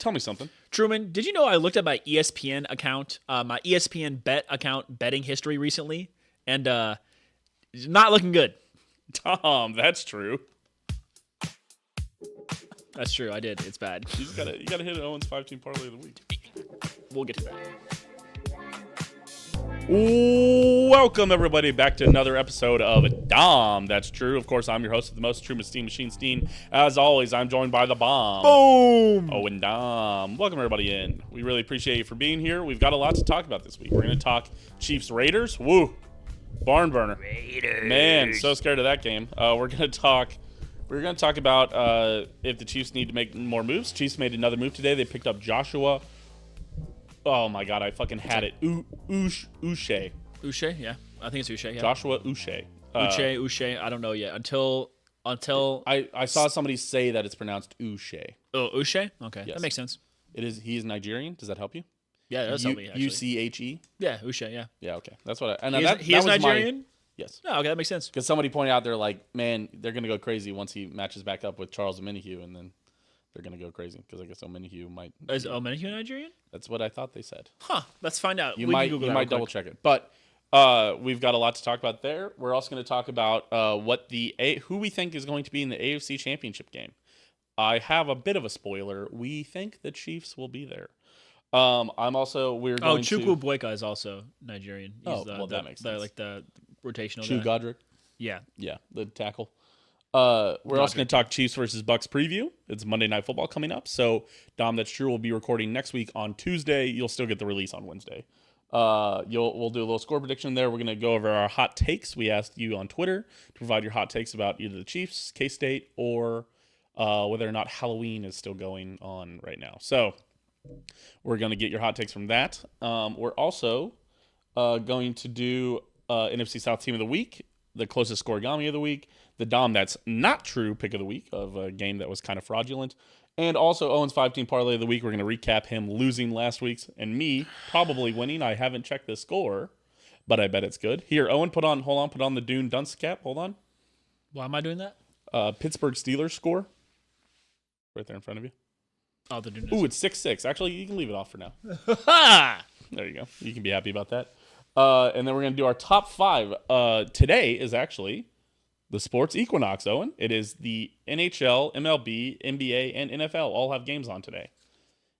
Tell me something. Truman, did you know I looked at my ESPN account, my ESPN bet account betting history recently, and it's not looking good. Tom, that's true. That's true. I did. It's bad. You gotta hit Owen's 5-team parlay of the week. We'll get to that. Welcome everybody back to another episode of Dahm. That's true. Of course, I'm your host of the most Truman Steam Machine Steen. As always, I'm joined by the bomb. Boom. Owen Dahm. Welcome everybody in. We really appreciate you for being here. We've got a lot to talk about this week. We're going to talk Chiefs Raiders. Woo. Barn burner. Raiders. Man, so scared of that game. We're going to talk about if the Chiefs need to make more moves. Chiefs made another move today. They picked up Joshua. Oh my God, I fucking had it. Uche. Uche, yeah. I think it's Uche, yeah. Joshua Uche. Uche, I don't know yet. Until I saw somebody say that it's pronounced Uche. Oh, Uche? Okay, Yes. that makes sense. It is. He is Nigerian. Does that help you? Yeah, that does help me, actually. Uche. Yeah, Uche, yeah. Yeah. Okay. That's what. And He is Nigerian? Yes. No, okay, that makes sense. Because somebody pointed out, they're like, man, they're gonna go crazy once he matches back up with Charles Omenihu, and then they're gonna go crazy because I guess Omenihu might. Is Omenihu Nigerian? That's what I thought they said. Huh. Let's find out. You We can might Google that real double quick. check it, but we've got a lot to talk about there. We're also going to talk about who we think is going to be in the AFC Championship game. I have a bit of a spoiler. We think the Chiefs will be there. We're going Chukwu Boyka is also Nigerian. He's that makes sense. Like the rotational Chu guy. Godric. Yeah. Yeah, the tackle. We're also going to talk Chiefs versus Bucs preview. It's Monday Night Football coming up. So, Dom, that's true. We'll be recording next week on Tuesday. You'll still get the release on Wednesday. We'll do a little score prediction there. We're going to go over our hot takes. We asked you on Twitter to provide your hot takes about either the Chiefs, K-State, or whether or not Halloween is still going on right now. So, we're going to get your hot takes from that. We're also going to do NFC South Team of the Week, the closest Scorigami of the week, the Dom That's Not True pick of the week of a game that was kind of fraudulent, and also Owen's 5-team parlay of the week. We're going to recap him losing last week's and me probably winning. I haven't checked the score, but I bet it's good. Here, Owen, put on the Dune dunce cap. Hold on. Why am I doing that? Pittsburgh Steelers score. Right there in front of you. Oh, the dude. Ooh, it's 6-6. Actually, you can leave it off for now. Ha! There you go. You can be happy about that. And then we're going to do our top 5. Today is actually the sports equinox, Owen. It is the NHL, MLB, NBA, and NFL all have games on today.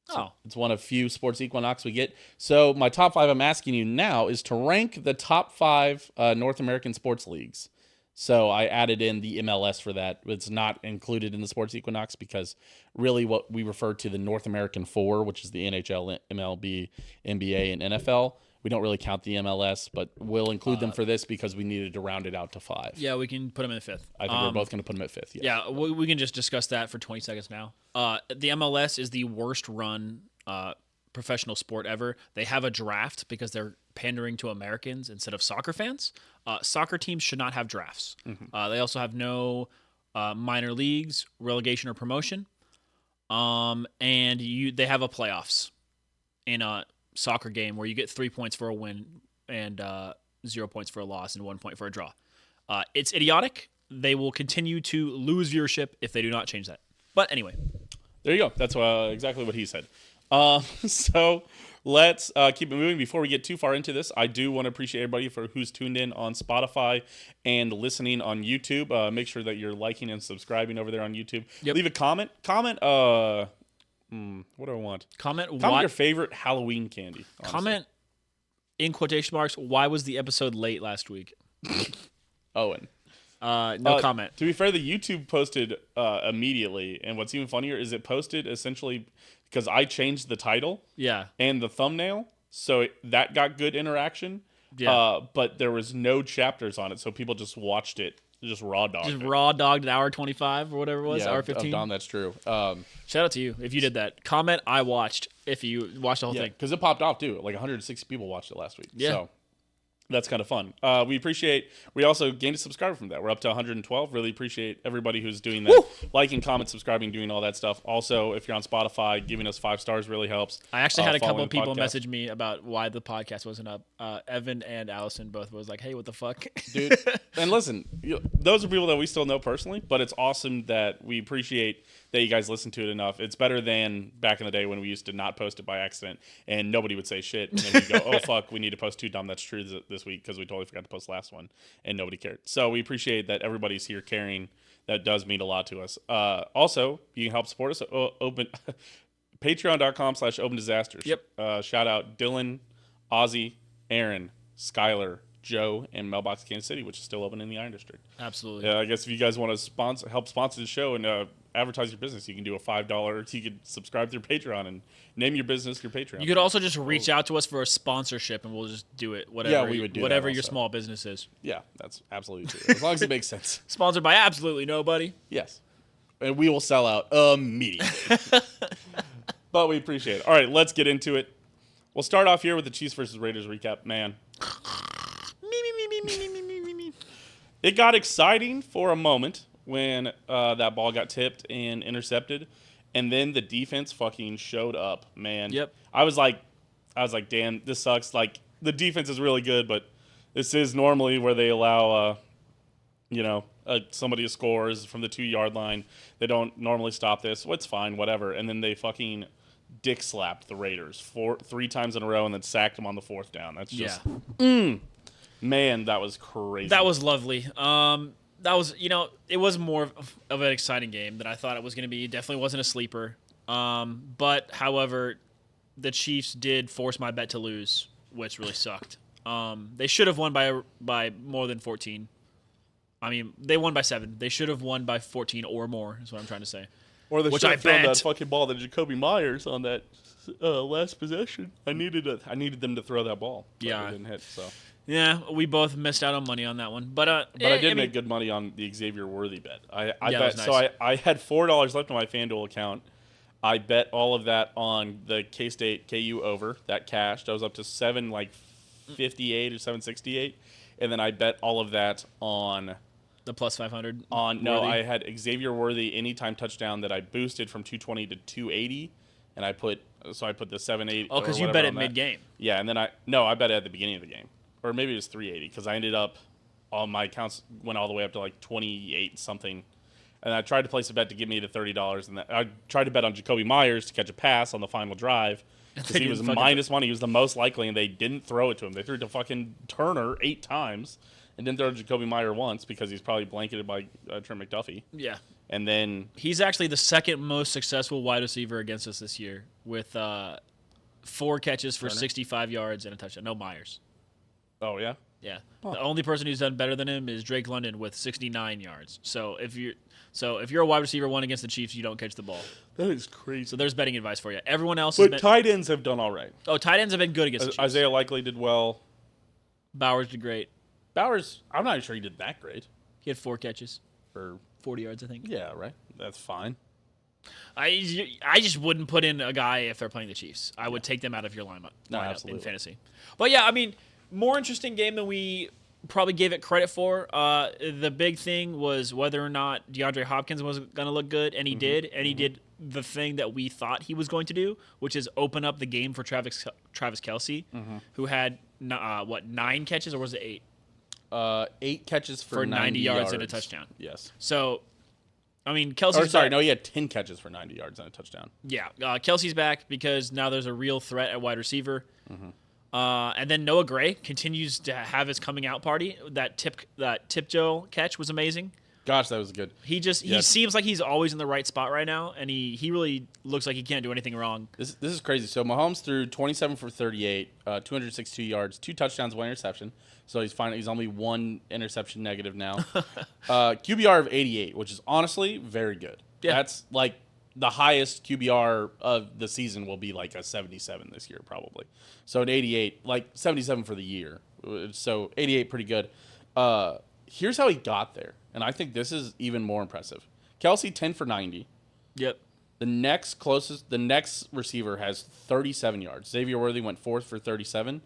So it's one of few sports equinox we get. So my top 5 I'm asking you now is to rank the top 5 North American sports leagues. So I added in the MLS for that. It's not included in the sports equinox because really what we refer to the North American 4, which is the NHL, MLB, NBA, and NFL. We don't really count the MLS, but we'll include them for this because we needed to round it out to 5. Yeah, we can put him in 5th. I think we're both going to put them at 5th. Yes. Yeah, we can just discuss that for 20 seconds now. The MLS is the worst run professional sport ever. They have a draft because they're pandering to Americans instead of soccer fans. Soccer teams should not have drafts. Mm-hmm. They also have no minor leagues, relegation, or promotion. And they have a playoffs in a soccer game where you get 3 points for a win and 0 points for a loss and 1 point for a draw. It's idiotic. They will continue to lose viewership if they do not change that. But anyway. There you go. That's exactly what he said. So let's keep it moving. Before we get too far into this, I do want to appreciate everybody for who's tuned in on Spotify and listening on YouTube. Make sure that you're liking and subscribing over there on YouTube. Yep. Leave a comment. What do I want? Comment your favorite Halloween candy. Honestly. Comment in quotation marks, why was the episode late last week? Owen. No comment. To be fair, the YouTube posted immediately, and what's even funnier is it posted essentially because I changed the title and the thumbnail, so that got good interaction. Yeah. But there was no chapters on it, so people just watched it, just raw dogged. Just raw dogged at hour 25 or whatever it was, hour 15. Dom, that's true. Shout out to you if you did that. Comment I watched if you watched the whole thing. Because it popped off too. Like 160 people watched it last week. Yeah. So That's kind of fun. We also gained a subscriber from that. We're up to 112. Really appreciate everybody who's doing that. Woo! Liking, comment, subscribing, doing all that stuff. Also, if you're on Spotify, giving us 5 stars really helps. I actually had a couple Following of the people podcast. message me about why the podcast wasn't up. Evan and Allison both was like, hey, what the fuck? Dude. And listen, those are people that we still know personally, but it's awesome that we appreciate that you guys listen to it enough. It's better than back in the day when we used to not post it by accident and nobody would say shit. And then we'd go, oh, fuck, we need to post 2 Dumb That's True this week because we totally forgot to post the last one and nobody cared. So we appreciate that everybody's here caring. That does mean a lot to us. Also, you can help support us. Patreon.com/open disasters. Yep. Shout out Dylan, Ozzy, Aaron, Skylar, Joe, and Mailbox Kansas City, which is still open in the Iron District. Absolutely. I guess if you guys want to help sponsor the show and advertise your business, you can do a $5. You could subscribe through Patreon and name your business your Patreon. You could also just reach out to us for a sponsorship, and we'll just do it. Whatever. Yeah, we would do whatever that your also. small business is. Yeah, that's absolutely true. As long as it makes sense. Sponsored by absolutely nobody. Yes. And we will sell out immediately. But we appreciate it. All right, let's get into it. We'll start off here with the Chiefs versus Raiders recap. Man, it got exciting for a moment when that ball got tipped and intercepted, and then the defense fucking showed up, man. Yep. I was like, damn, this sucks. Like, the defense is really good, but this is normally where they allow, somebody scores from the 2-yard line. They don't normally stop this. Well, it's fine, whatever. And then they fucking dick slapped the Raiders 3 times in a row and then sacked them on the 4th down. That's just, man, that was crazy. That was lovely. That was, it was more of an exciting game than I thought it was going to be. It definitely wasn't a sleeper. But, however, the Chiefs did force my bet to lose, which really sucked. They should have won by more than 14. I mean, they won by 7. They should have won by 14 or more, is what I'm trying to say. Or they Which should I have thrown bet. that fucking ball to Jacoby Myers on that last possession. I needed them to throw that ball. But Yeah. it didn't hit. So, Yeah, we both missed out on money on that one. But I did make good money on the Xavier Worthy bet. I Yeah, bet. that was nice. So I had $4 left on my FanDuel account. I bet all of that on the K-State KU over. That cashed. I was up to 758 or 768, and then I bet all of that on. the plus 500. I had Xavier Worthy anytime touchdown that I boosted from 220 to 280, and I put the 780. Oh, because you bet it mid-game. Yeah, and then I bet it at the beginning of the game, or maybe it was 380 because I ended up all my accounts went all the way up to like 28 something, and I tried to place a bet to give me the $30, and I tried to bet on Jacoby Myers to catch a pass on the final drive. Because he was minus money. He was the most likely, and they didn't throw it to him. They threw it to fucking Turner 8 times. And didn't throw to Jacoby Meyer once because he's probably blanketed by Trent McDuffie. Yeah. And then He's actually the second most successful wide receiver against us this year with 4 catches for Turner? 65 yards and a touchdown. No, Myers. oh yeah, Yeah. The only person who's done better than him is Drake London with 69 yards. So if you're a wide receiver 1 against the Chiefs, you don't catch the ball. that is crazy. So there's betting advice for you. Everyone else has But been tight ends have done all right. tight ends have been good against the Chiefs. Isaiah Likely did well. Bowers did great. Bowers, I'm not sure he did that great. He had 4 catches, For 40 yards, I think. yeah, right. That's fine. I just wouldn't put in a guy if they're playing the Chiefs. I would take them out of your lineup in absolutely. fantasy. But yeah, I mean, more interesting game than we probably gave it credit for. The big thing was whether or not DeAndre Hopkins was going to look good, and he did. And he did the thing that we thought he was going to do, which is open up the game for Travis Kelce, who had 9 catches, or was it 8? 8 catches for 90 yards and a touchdown. Yes. So, I mean, Or Kelsey's sorry, back. no, he had 10 catches for 90 yards and a touchdown. Yeah, Kelsey's back because now there's a real threat at wide receiver. And then Noah Gray continues to have his coming out party. That tip Joe catch was amazing. Gosh, that was good. He seems like he's always in the right spot right now, and he really looks like he can't do anything wrong. This is crazy. So Mahomes threw 27 for 38, 262 yards, 2 touchdowns, 1 interception. So he's fine. He's only 1 interception negative now. QBR of 88, which is honestly very good. Yeah. That's like the highest QBR of the season will be like a 77 this year probably. So an 88, like 77 for the year. So 88, pretty good. Here's how he got there, and I think this is even more impressive. Kelsey 10 for 90. Yep. The next receiver has 37 yards. Xavier Worthy went 4th for 37.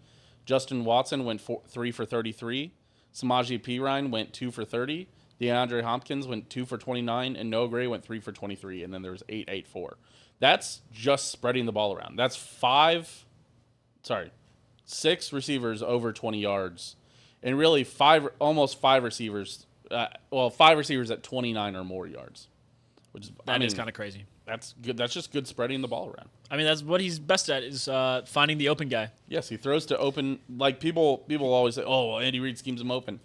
Justin Watson went 3 for 33. Samaje Perine went 2 for 30. DeAndre Hopkins went 2 for 29, and Noah Gray went 3 for 23. And then there was 8-8-4. That's just spreading the ball around. That's 6 receivers over 20 yards, and really almost 5 receivers. 5 receivers at 29 or more yards, which is Is kind of crazy. That's good. That's just good spreading the ball around. I mean, that's what he's best at is finding the open guy. Yes, he throws to open. Like people always say, "Oh, well, Andy Reid schemes him open."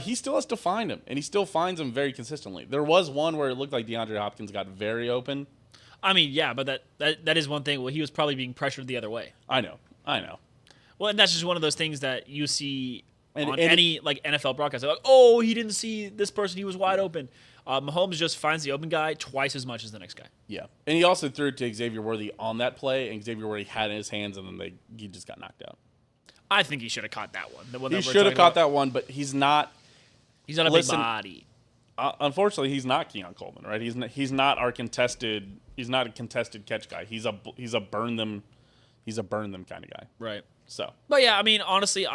He still has to find him, and he still finds him very consistently. There was one where it looked like DeAndre Hopkins got very open. I mean, yeah, but that is one thing. Well, he was probably being pressured the other way. I know. Well, and that's just one of those things that you see on any NFL broadcast. They're like, oh, he didn't see this person. He was wide open. Mahomes just finds the open guy twice as much as the next guy. Yeah, and he also threw it to Xavier Worthy on that play, and Xavier Worthy had it in his hands, and then he just got knocked out. I think he should have caught that one. He should have caught that one, but he's not. He's not a big body. Unfortunately, he's not Keon Coleman, right? He's not our contested. He's not a contested catch guy. He's a burn them kind of guy. Right. So. But yeah, I mean, honestly,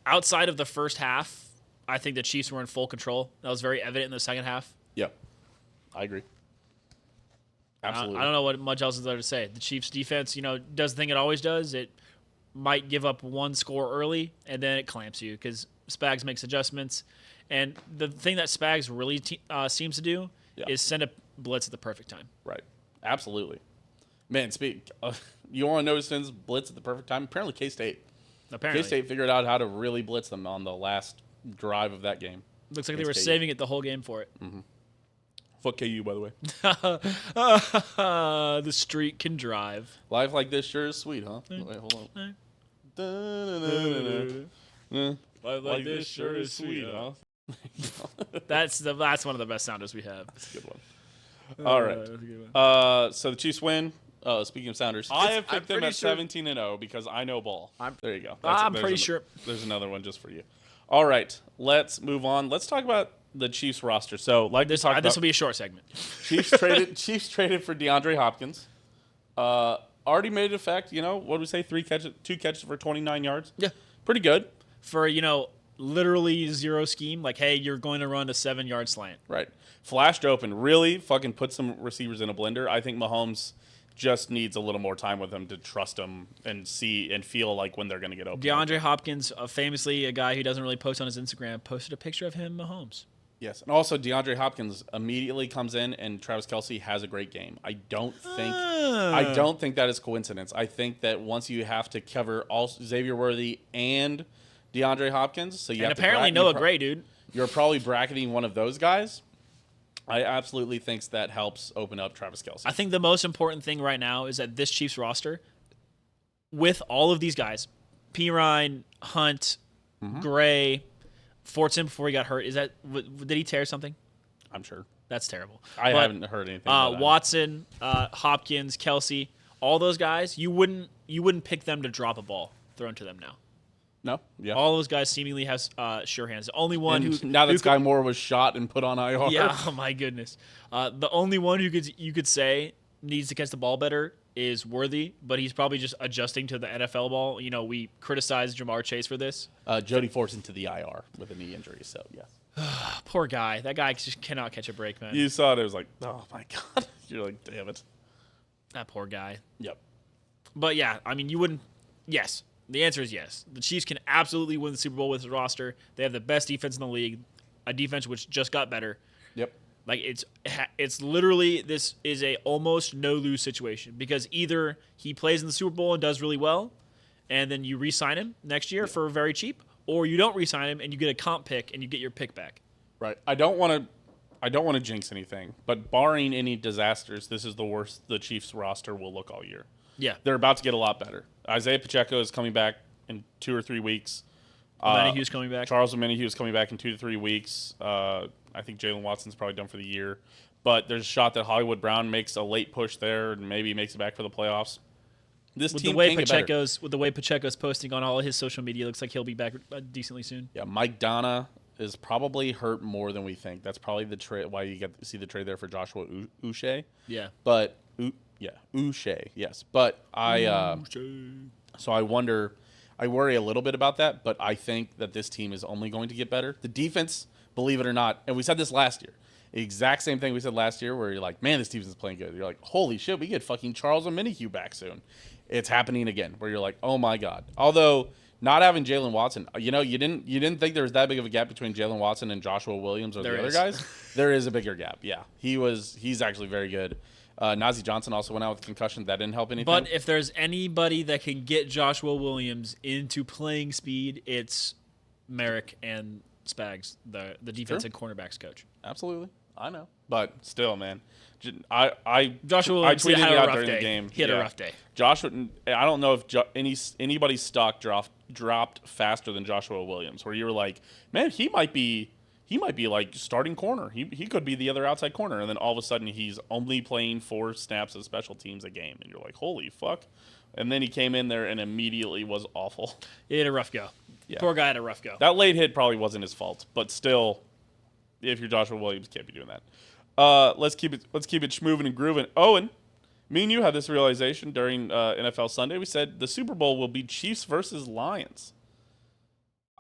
outside of the first half, I think the Chiefs were in full control. That was very evident in the second half. Yeah, I agree. Absolutely. I don't know what much else is there to say. The Chiefs defense, does the thing it always does. It might give up one score early, and then it clamps you because Spags makes adjustments. And the thing that Spags really seems to do is send a blitz at the perfect time. Right. Absolutely. Man, you want to know who's blitz at the perfect time? Apparently K-State. K-State figured out how to really blitz them on the last drive of that game. Looks like they were saving it the whole game for it. Mm-hmm. Fuck KU, by the way. The street can drive. Life like this sure is sweet, huh? Wait, hold on. Life like this sure is sweet, huh? That's one of the best sounders we have. That's a good one. All right. So the Chiefs win. Speaking of sounders, I have picked them at 17-0 because I know ball. There you go. I'm pretty sure. There's another one just for you. All right, let's move on. Let's talk about the Chiefs roster. So, this will be a short segment. Chiefs traded for DeAndre Hopkins. Already made it effect. What do we say? 2 catches for 29 yards. Yeah, pretty good for literally zero scheme. Like, hey, you're going to run a 7-yard slant. Right. Flashed open. Really fucking put some receivers in a blender. I think Mahomes just needs a little more time with him to trust him and see and feel like when they're going to get open. DeAndre Hopkins, famously a guy who doesn't really post on his Instagram, posted a picture of him, Mahomes. Yes, and also DeAndre Hopkins immediately comes in and Travis Kelce has a great game. I don't think that is coincidence. I think that once you have to cover all Xavier Worthy and DeAndre Hopkins, so you have apparently Noah Gray, dude. You're probably bracketing one of those guys. I absolutely think that helps open up Travis Kelce. I think the most important thing right now is that this Chiefs roster, with all of these guys, Perine, Hunt, Gray, Fortson before he got hurt, did he tear something? I'm sure. That's terrible. I haven't heard anything about that. Watson, Hopkins, Kelce, all those guys, you wouldn't pick them to drop a ball thrown to them now. No, yeah. All those guys seemingly have sure hands. The only one now that Sky Moore was shot and put on IR. Yeah, oh my goodness. The only one who you could say needs to catch the ball better is Worthy, but he's probably just adjusting to the NFL ball. We criticized Jamar Chase for this. Jody forced into the IR with a knee injury, so yes. Poor guy. That guy just cannot catch a break, man. You saw it. It was like, oh my God. You're like, damn it. That poor guy. Yep. But yeah, I mean, you wouldn't. Yes. The answer is yes. The Chiefs can absolutely win the Super Bowl with his roster. They have the best defense in the league, a defense which just got better. Yep. Like it's literally, this is a almost no lose situation because either he plays in the Super Bowl and does really well, and then you re-sign him next year for very cheap, or you don't re-sign him and you get a comp pick and you get your pick back. Right. I don't want to jinx anything, but barring any disasters, this is the worst the Chiefs roster will look all year. Yeah. They're about to get a lot better. Isaiah Pacheco is coming back in 2 or 3 weeks. Omenihu's coming back. Charles Omenihu is coming back in 2 to 3 weeks. I think Jalen Watson's probably done for the year. But there's a shot that Hollywood Brown makes a late push there and maybe makes it back for the playoffs. With the way Pacheco's posting on all of his social media, looks like he'll be back decently soon. Yeah, Mike Donna is probably hurt more than we think. That's probably the trade. Why you get to see the trade there for Joshua Uche. Yeah, but Uche, yes. But so I wonder. I worry a little bit about that, but I think that this team is only going to get better. The defense, believe it or not, and we said this last year. Exact same thing we said last year where you're like, man, this defense is playing good. You're like, holy shit, we get fucking Charles and Minihue back soon. It's happening again where you're like, oh my God. Although not having Jalen Watson, you didn't think there was that big of a gap between Jalen Watson and Joshua Williams or the other guys. There is a bigger gap. Yeah, he's actually very good. Najee Johnson also went out with concussion. That didn't help anything. But if there's anybody that can get Joshua Williams into playing speed, it's Merrick and Spags, the defense and cornerbacks coach. Absolutely. I know. But still, man. Joshua Williams tweeted had it a out rough during day. the game. He had a rough day. Joshua, I don't know if anybody's stock dropped faster than Joshua Williams, where you were like, man, he might be like starting corner. He could be the other outside corner. And then all of a sudden he's only playing 4 snaps of special teams a game. And you're like, holy fuck. And then he came in there and immediately was awful. He had a rough go. Yeah. Poor guy had a rough go. That late hit probably wasn't his fault. But still, if you're Joshua Williams, you can't be doing that. Let's keep it schmoving and grooving. Owen, me and you had this realization during NFL Sunday. We said the Super Bowl will be Chiefs versus Lions.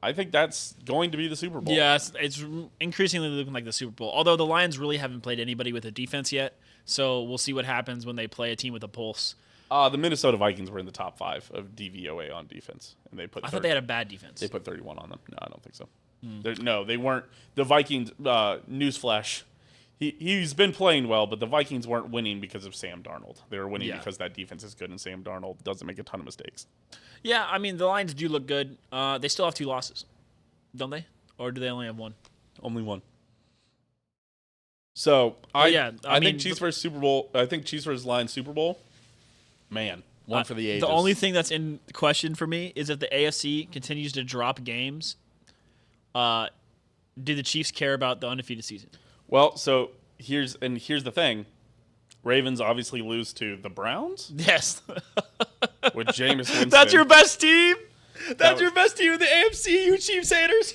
I think that's going to be the Super Bowl. Yeah, it's increasingly looking like the Super Bowl. Although the Lions really haven't played anybody with a defense yet, so we'll see what happens when they play a team with a pulse. The Minnesota Vikings were in the top 5 of DVOA on defense, and I thought they had a bad defense. They put 31 on them. No, I don't think so. No, they weren't. The Vikings. Newsflash. He's been playing well, but the Vikings weren't winning because of Sam Darnold. They were winning because that defense is good and Sam Darnold doesn't make a ton of mistakes. Yeah, I mean, the Lions do look good. They still have 2 losses, don't they? Or do they only have 1? Only 1. So, I mean, think Chiefs versus Super Bowl. I think Chiefs versus Lions Super Bowl. Man, one for the ages. The only thing that's in question for me is if the AFC continues to drop games, do the Chiefs care about the undefeated season? Well, so here's the thing. Ravens obviously lose to the Browns. Yes. With Jameis Winston. That's your best team? That's your best team in the AFC, you Chiefs haters?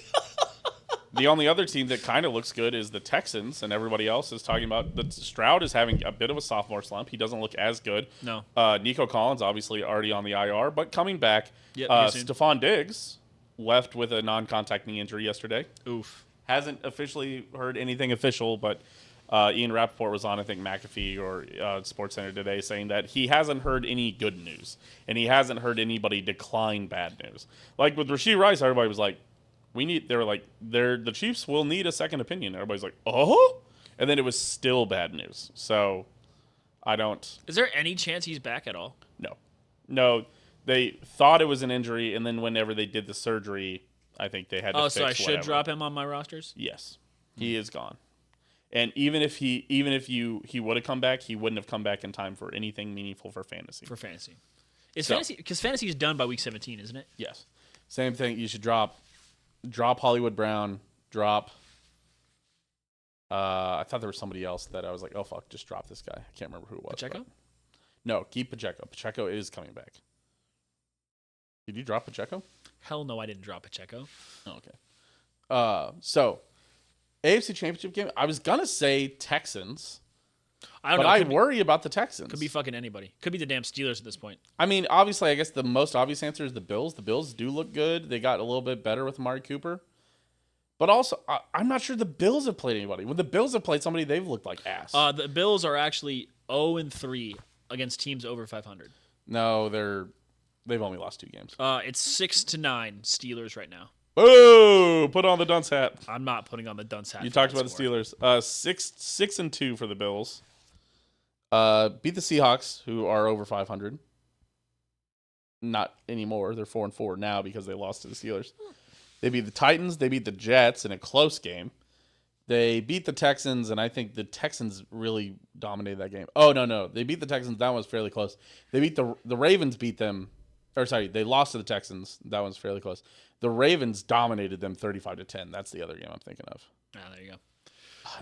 The only other team that kind of looks good is the Texans, and everybody else is talking about that Stroud is having a bit of a sophomore slump. He doesn't look as good. No. Nico Collins obviously already on the IR, but coming back. Yep, Stephon Diggs left with a non-contact knee injury yesterday. Oof. Hasn't officially heard anything official, but Ian Rappaport was on, I think, McAfee or SportsCenter today saying that he hasn't heard any good news, and he hasn't heard anybody decline bad news. Like with Rashee Rice, everybody was like, the Chiefs will need a second opinion. Everybody's like, oh? And then it was still bad news. So I don't. Is there any chance he's back at all? No. They thought it was an injury, and then whenever they did the surgery, I think they had to fix so I should whatever. drop him on my rosters? Yes. He is gone. And even if he would have come back, he wouldn't have come back in time for anything meaningful for fantasy. Fantasy because fantasy is done by week 17, isn't it? Yes. Same thing. You should drop Hollywood Brown. Drop. I thought there was somebody else that I was like, oh fuck, just drop this guy. I can't remember who it was. Pacheco? No, keep Pacheco. Pacheco is coming back. Did you drop Pacheco? Hell no, I didn't drop Pacheco. Oh, okay. So AFC Championship game. I was gonna say Texans. I worry about the Texans. Could be fucking anybody. Could be the damn Steelers at this point. I mean, obviously, I guess the most obvious answer is the Bills. The Bills do look good. They got a little bit better with Amari Cooper. But also, I'm not sure the Bills have played anybody. When the Bills have played somebody, they've looked like ass. The Bills are actually 0-3 against teams over 500. No, they've only lost 2 games. It's 6-9 Steelers right now. Oh, put on the dunce hat. I'm not putting on the dunce hat. You talked about the Steelers. 6-2 for the Bills. Beat the Seahawks, who are over 500. Not anymore. They're 4-4 now because they lost to the Steelers. They beat the Titans. They beat the Jets in a close game. They beat the Texans, and I think the Texans really dominated that game. Oh, no. They beat the Texans. That one was fairly close. They beat the Ravens beat them. Or, sorry, they lost to the Texans. That one's fairly close. The Ravens dominated them 35-10. That's the other game I'm thinking of. Ah, there you go.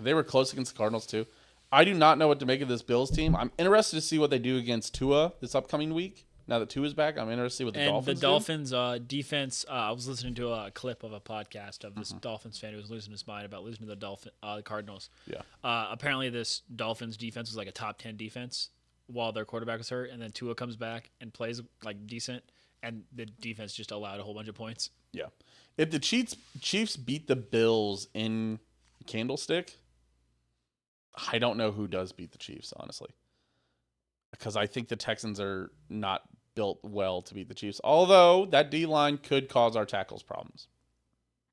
They were close against the Cardinals, too. I do not know what to make of this Bills team. I'm interested to see what they do against Tua this upcoming week. Now that Tua's back, I'm interested to see what the Dolphins do. The Dolphins defense, I was listening to a clip of a podcast of this Dolphins fan who was losing his mind about losing to the Cardinals. Yeah. Apparently this Dolphins defense was like a top 10 defense while their quarterback was hurt, and then Tua comes back and plays like decent, and the defense just allowed a whole bunch of points. Yeah. If the Chiefs beat the Bills in Candlestick, I don't know who does beat the Chiefs, honestly. Because I think the Texans are not built well to beat the Chiefs. Although that D-line could cause our tackles problems.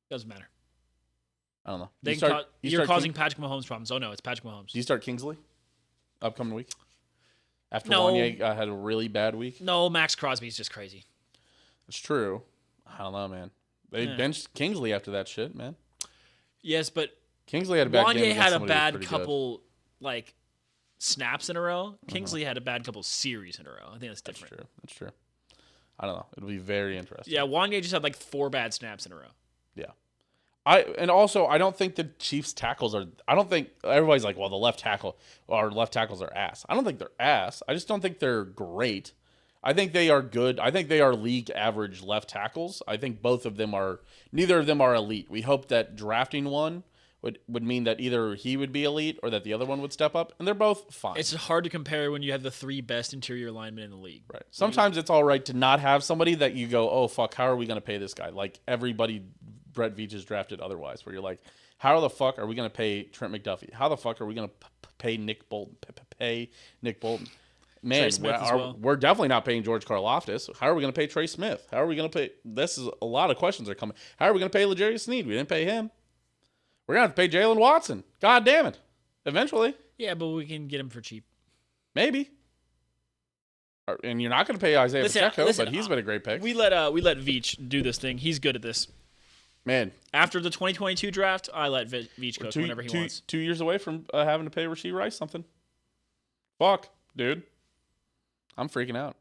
Doesn't matter. I don't know. You're causing Patrick Mahomes problems. Oh, no, it's Patrick Mahomes. Do you start Kingsley upcoming week? After No. Wanye had a really bad week? No, Max Crosby's just crazy. It's true. I don't know, man. They benched Kingsley after that shit, man. Yes, but Kingsley had a bad game. Wanye had a bad couple, like, snaps in a row. Kingsley had a bad couple series in a row. I think that's different. That's true. I don't know. It'll be very interesting. Yeah, Wanye just had, like, 4 bad snaps in a row. Yeah. I don't think the Chiefs tackles are. I don't think everybody's like, well, left tackles are ass. I don't think they're ass. I just don't think they're great. I think they are good. I think they are league average left tackles. I think both of them are. Neither of them are elite. We hope that drafting one would mean that either he would be elite or that the other one would step up, and they're both fine. It's hard to compare when you have the 3 best interior linemen in the league. Right. Sometimes it's all right to not have somebody that you go, oh fuck, how are we going to pay this guy? Like everybody Brett Veach is drafted otherwise, where you're like, how the fuck are we going to pay Trent McDuffie? How the fuck are we going to pay Nick Bolton? Man, we're definitely not paying George Karlaftis. How are we going to pay Trey Smith? How are we going to pay? This is a lot of questions are coming. How are we going to pay L'Jarius Sneed? We didn't pay him. We're going to have to pay Jalen Watson. God damn it. Eventually. Yeah, but we can get him for cheap. Maybe. And you're not going to pay Isaiah Pacheco, but he's been a great pick. We let Veach do this thing. He's good at this. Man. After the 2022 draft, I let Veach coach whenever he wants. 2 years away from having to pay Rashee Rice something. Fuck, dude. I'm freaking out.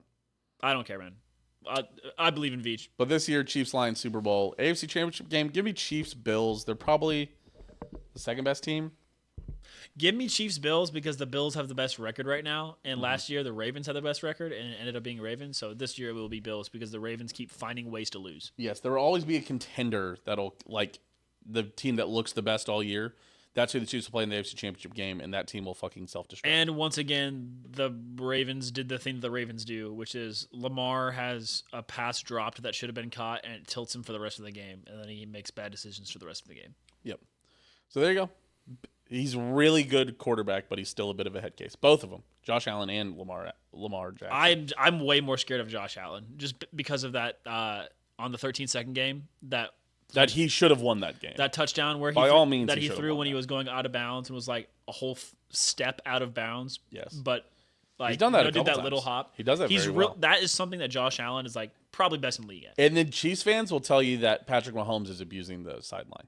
I don't care, man. I believe in Veach. But this year, Chiefs-Lions Super Bowl. AFC Championship game, give me Chiefs-Bills. They're probably the second best team. Give me Chiefs-Bills because the Bills have the best record right now. And last year, the Ravens had the best record, and it ended up being Ravens. So this year, it will be Bills because the Ravens keep finding ways to lose. Yes, there will always be a contender that'll, like, the team that looks the best all year. That's who the Chiefs will play in the AFC Championship game, and that team will fucking self-destruct. And once again, the Ravens did the thing that the Ravens do, which is Lamar has a pass dropped that should have been caught, and it tilts him for the rest of the game, and then he makes bad decisions for the rest of the game. Yep. So there you go. He's really good quarterback, but he's still a bit of a head case. Both of them, Josh Allen and Lamar Jackson. I'm way more scared of Josh Allen just because of that on the 13-second game that he should have won that game. That touchdown where he threw when he was going out of bounds and was like a whole step out of bounds. Yes, but like he's done that. Did that times. Little hop. He does that very well. That is something that Josh Allen is like probably best in the league at. And then Chiefs fans will tell you that Patrick Mahomes is abusing the sideline.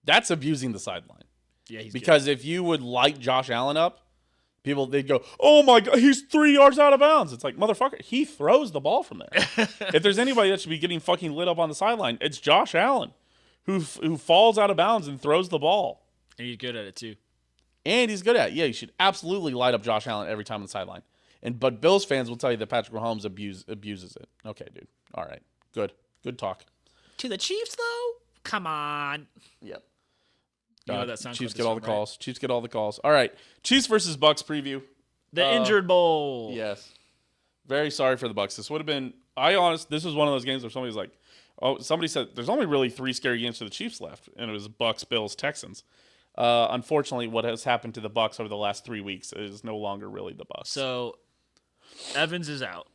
That's abusing the sideline. Yeah, he's because good. If you would light Josh Allen up, they'd go, "Oh my God, he's 3 yards out of bounds." It's like, motherfucker, he throws the ball from there. If there's anybody that should be getting fucking lit up on the sideline, it's Josh Allen, who falls out of bounds and throws the ball. And he's good at it too. And he's good at it. Yeah, you should absolutely light up Josh Allen every time on the sideline. But Bills fans will tell you that Patrick Mahomes abuses it. Okay, dude. All right. Good talk. To the Chiefs, though? Come on. Yep. You know that Chiefs get all the calls. Right? Chiefs get all the calls. All right. Chiefs versus Bucs preview. The Injured Bowl. Yes. Very sorry for the Bucs. This would have been. This was one of those games where somebody's like, somebody said there's only really 3 scary games for the Chiefs left, and it was Bucs, Bills, Texans. Unfortunately, what has happened to the Bucs over the last 3 weeks is no longer really the Bucs. So, Evans is out.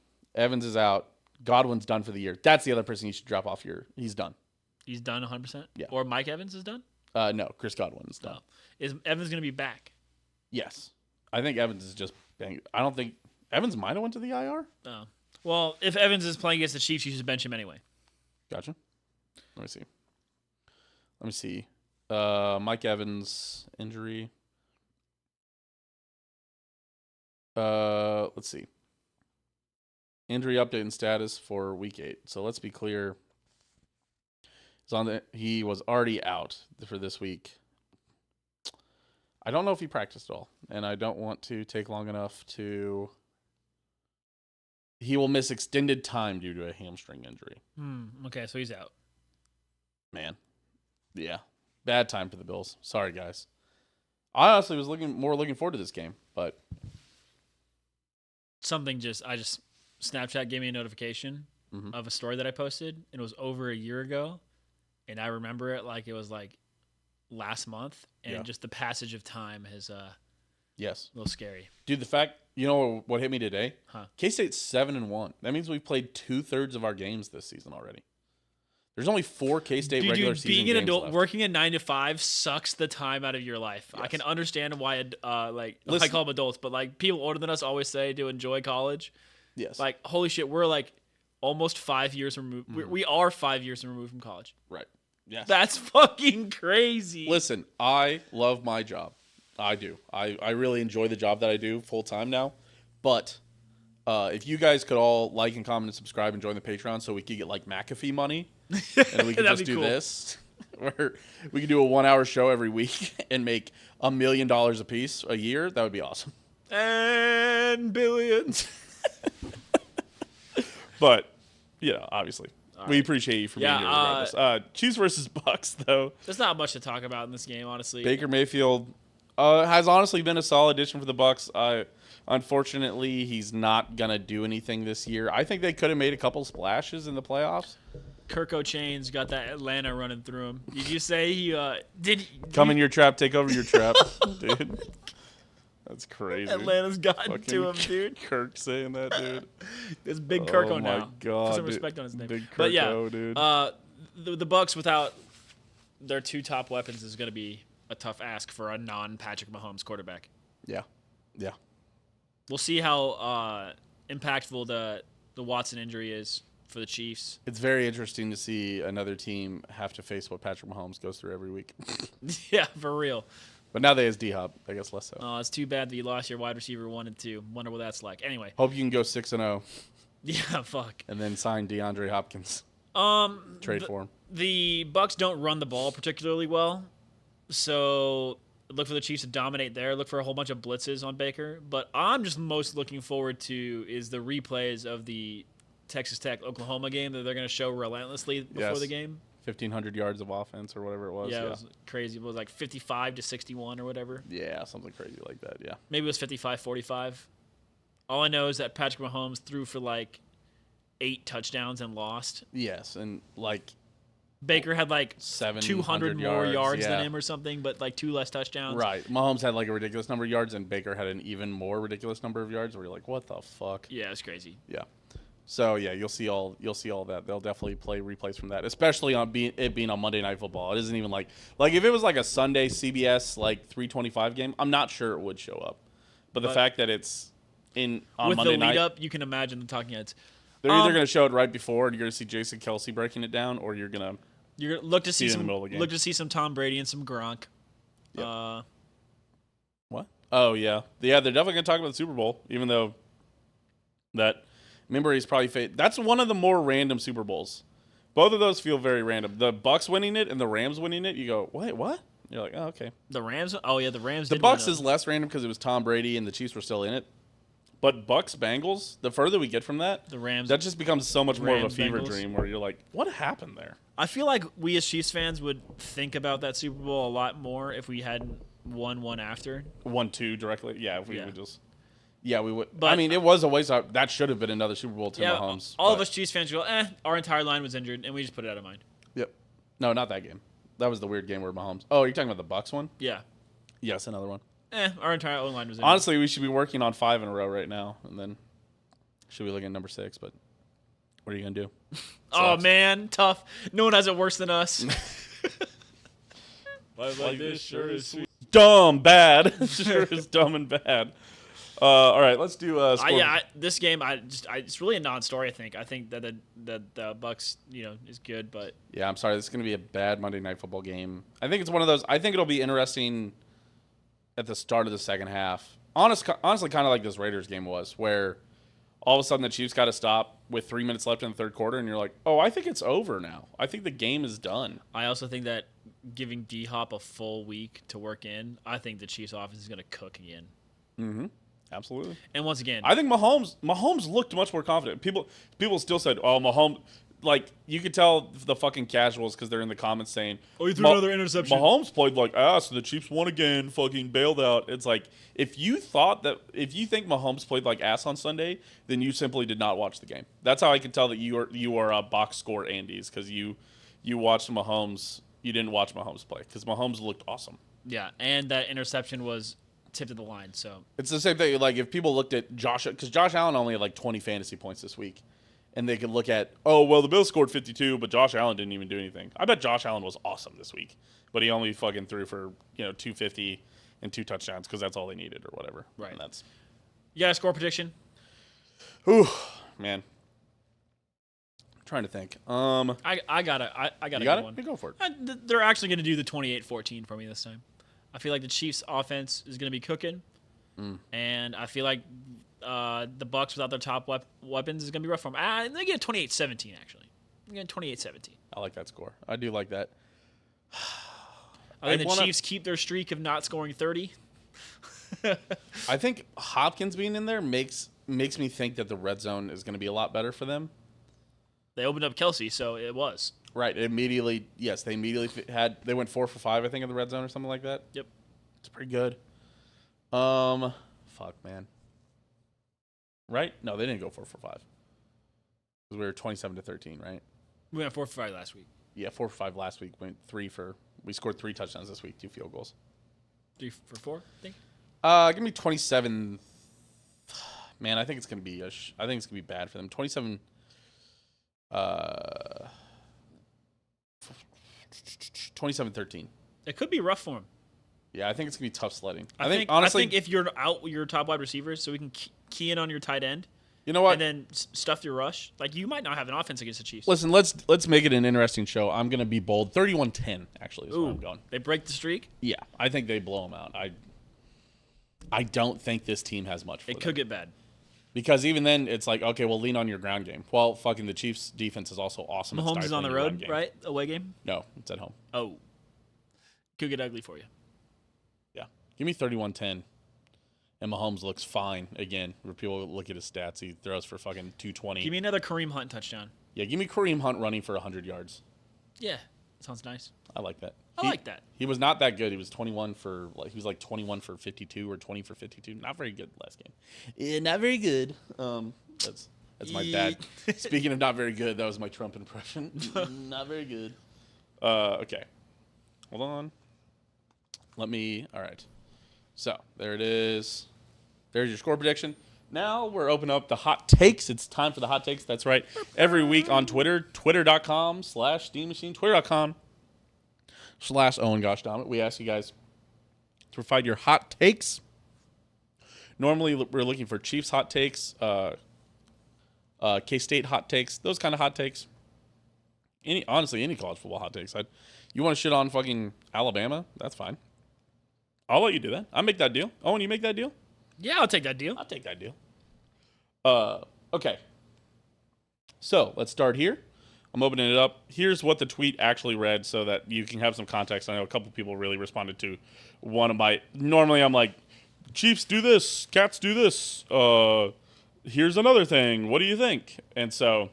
Godwin's done for the year. That's the other person you should drop off your. He's done. He's done 100%? Yeah. Or Mike Evans is done? No, Chris Godwin is done. Oh. Is Evans going to be back? Yes. I think Evans is just bang. I don't think Evans might have went to the IR. Oh. Well, if Evans is playing against the Chiefs, you should bench him anyway. Gotcha. Let me see. Mike Evans injury. Let's see. Injury update and status for week 8. So let's be clear. He was already out for this week. I don't know if he practiced at all, and I don't want to take long enough to. He will miss extended time due to a hamstring injury. Okay, so he's out. Man, yeah, bad time for the Bills. Sorry, guys. I honestly was looking forward to this game, but Snapchat gave me a notification of a story that I posted, and it was over a year ago, and I remember it like it was like last month, and just the passage of time has yes, a little scary. Dude, the fact, you know what hit me today? Huh. K-State's 7-1. That means we've played 2/3 of our games this season already. There's only 4 K-State regular season games being an adult, left. working a 9 to 5 sucks the time out of your life. Yes. I can understand why, I Listen. call them adults, but like people older than us always say to enjoy college. Yes. Like, holy shit, we're like almost 5 years removed. We are 5 years removed from college. Right. Yes. That's fucking crazy. Listen, I love my job. I do. I really enjoy the job that I do full time now. But if you guys could all like and comment and subscribe and join the Patreon so we could get like McAfee money and we could just do this, where we could do a 1-hour show every week and make $1 million a piece a year, that would be awesome. And billions. But, obviously. We appreciate you for being here regardless. Chiefs versus Bucs, though. There's not much to talk about in this game, honestly. Baker Mayfield has honestly been a solid addition for the Bucs. Unfortunately, he's not going to do anything this year. I think they could have made a couple splashes in the playoffs. Kirk O'Chain's got that Atlanta running through him. Did you say he did? Come in your trap, take over your trap, dude. That's crazy. Atlanta's gotten to him, dude. Kirk saying that, dude. It's Big Kirko now. Oh my god, put some respect on his name. Big Kirko, but yeah, dude. The Bucs without their 2 top weapons is going to be a tough ask for a non-Patrick Mahomes quarterback. Yeah. We'll see how impactful the Watson injury is for the Chiefs. It's very interesting to see another team have to face what Patrick Mahomes goes through every week. Yeah, for real. But now they has D-Hop. I guess less so. Oh, it's too bad that you lost your wide receiver 1 and 2. Wonder what that's like. Anyway. Hope you can go 6-0. Yeah, fuck. And then sign DeAndre Hopkins. Trade for him. The Bucs don't run the ball particularly well, so look for the Chiefs to dominate there. Look for a whole bunch of blitzes on Baker. But I'm just most looking forward to is the replays of the Texas Tech Oklahoma game that they're going to show relentlessly before the game. 1,500 yards of offense or whatever it was. Yeah, it was crazy. It was like 55-61 or whatever. Yeah, something crazy like that, yeah. Maybe it was 55-45. All I know is that Patrick Mahomes threw for like 8 touchdowns and lost. Yes, and like Baker had like 200 more yards than him or something, but like 2 less touchdowns. Right. Mahomes had like a ridiculous number of yards, and Baker had an even more ridiculous number of yards where you're like, what the fuck? Yeah, it's crazy. Yeah. So yeah, you'll see all that. They'll definitely play replays from that, especially on it being on Monday Night Football. It isn't even like if it was like a Sunday CBS like 3:25 game, I'm not sure it would show up. But the fact that it's on with Monday the lead night, up, you can imagine the talking heads. they're either going to show it right before, and you're going to see Jason Kelsey breaking it down, or you're going to look to see in the middle of the game. some Tom Brady and some Gronk. Yep. What? Oh yeah, they're definitely going to talk about the Super Bowl, even though that. Remember, he's probably that's one of the more random Super Bowls. Both of those feel very random. The Bucs winning it and the Rams winning it, you go, wait, what? You're like, oh, okay. The Rams? Oh, yeah, the Rams The did Bucs win is less random because it was Tom Brady and the Chiefs were still in it. But Bucs Bengals, the further we get from that, the Rams, that just becomes so much more of a fever Bengals. dream where you're like, what happened there? I feel like we as Chiefs fans would think about that Super Bowl a lot more if we hadn't won one after. 1-2 directly. Yeah, if we would just... Yeah, we would. But, I mean, it was a waste. That should have been another Super Bowl to Mahomes. All of us Chiefs fans go, our entire line was injured, and we just put it out of mind. Yep. No, not that game. That was the weird game where Mahomes... Oh, you're talking about the Bucs one? Yeah. Yes, another one. Our entire line was injured. Honestly, we should be working on 5 in a row right now, and then should be looking at number 6, but what are you going to do? Oh, man, tough. No one has it worse than us. Life like this sure is sweet. Dumb, bad. Sure is dumb and bad. All right, let's do. This game, it's really a non-story. I think that the Bucs, is good, but yeah, I'm sorry. This is going to be a bad Monday Night Football game. I think it's one of those. I think it'll be interesting at the start of the second half. Honestly, kind of like this Raiders game was, where all of a sudden the Chiefs got to stop with 3 minutes left in the third quarter, and you're like, oh, I think it's over now. I think the game is done. I also think that giving D-Hop a full week to work in, I think the Chiefs' offense is going to cook again. Mm-hmm. Absolutely. And once again, I think Mahomes looked much more confident. People still said, "Oh, Mahomes." like you could tell the fucking casuals because they're in the comments saying, "Oh, you threw another interception." Mahomes played like ass, and the Chiefs won again. Fucking bailed out. It's like if you think Mahomes played like ass on Sunday, then you simply did not watch the game. That's how I can tell that you are box score Andes because you watched Mahomes. You didn't watch Mahomes play because Mahomes looked awesome. Yeah, and that interception was tipped of the line. So it's the same thing. Like if people looked at Josh, because Josh Allen only had like 20 fantasy points this week. And they could look at, oh, well, the Bills scored 52, but Josh Allen didn't even do anything. I bet Josh Allen was awesome this week, but he only fucking threw for 250 and 2 touchdowns because that's all they needed or whatever. Right. And that's. You got a score prediction? Whew, man. I'm trying to think. I got you a got good one. You go for it. They're actually going to do the 28-14 for me this time. I feel like the Chiefs' offense is going to be cooking, and I feel like the Bucs without their top weapons is going to be rough for them. They get 28-17, actually. They get 28-17. I like that score. I do like that. I think the Chiefs keep their streak of not scoring 30. I think Hopkins being in there makes me think that the red zone is going to be a lot better for them. They opened up Kelsey, so it was. Right. They immediately they went 4 for 5, I think, in the red zone or something like that. Yep. It's pretty good. Fuck, man. Right? No, they didn't go 4 for 5. Because we were 27-13, right? We went 4 for 5 last week. Yeah, 4 for 5 last week. We scored 3 touchdowns this week, 2 field goals. 3 for 4, I think. Give me 27. Man, I think it's gonna be bad for them. 27. 27-13. It could be rough for them. Yeah, I think it's gonna be tough sledding. Honestly, I think if you're out your top wide receivers, so we can key in on your tight end. You know what? And then stuff your rush. Like, you might not have an offense against the Chiefs. Listen, let's make it an interesting show. I'm gonna be bold. 31-10 actually is where I'm going. They break the streak. Yeah, I think they blow them out. I don't think this team has much for them. It could get bad. Because even then, it's like, okay, well, lean on your ground game. Well, fucking the Chiefs' defense is also awesome. Mahomes is on the road, right? Away game? No, it's at home. Oh. Could get ugly for you. Yeah. Give me 31-10. And Mahomes looks fine again. Where people look at his stats, he throws for fucking 220. Give me another Kareem Hunt touchdown. Yeah, give me Kareem Hunt running for 100 yards. Yeah, sounds nice. I like that. I like that. He was not that good. He was 21 for 52 or 20 for 52. Not very good last game. Yeah, not very good. That's my bad. Speaking of not very good, that was my Trump impression. Not very good. Okay. Hold on. All right. So, there it is. There's your score prediction. Now we're opening up the hot takes. It's time for the hot takes. That's right. Every week on Twitter, twitter.com/steammachine, twitter.com/Owen Gosh Dahm. We ask you guys to provide your hot takes. Normally, we're looking for Chiefs hot takes, K-State hot takes, those kind of hot takes. Honestly, any college football hot takes. You want to shit on fucking Alabama? That's fine. I'll let you do that. I'll make that deal. Owen, you make that deal? Yeah, I'll take that deal. I'll take that deal. Okay. So, let's start here. I'm opening it up. Here's what the tweet actually read so that you can have some context. I know a couple people really responded to one of my... Normally, I'm like, Chiefs do this. Cats do this. Here's another thing. What do you think? And so,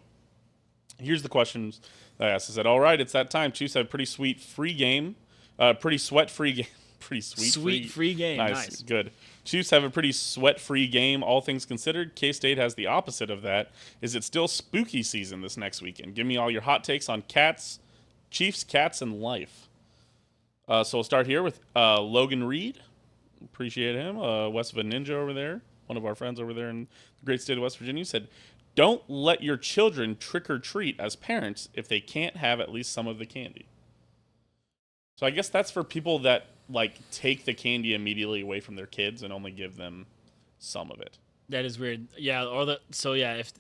here's the questions that I asked. I said, all right, it's that time. Chiefs have a pretty sweet free game. Pretty sweat-free game. Pretty sweet free game. Nice. Good. Chiefs have a pretty sweat-free game, all things considered. K-State has the opposite of that. Is it still spooky season this next weekend? Give me all your hot takes on Chiefs, cats, and life. So we'll start here with Logan Reed. Appreciate him. West of a Ninja over there. One of our friends over there in the great state of West Virginia said, don't let your children trick or treat as parents if they can't have at least some of the candy. So I guess that's for people that take the candy immediately away from their kids and only give them some of it. That is weird. Yeah,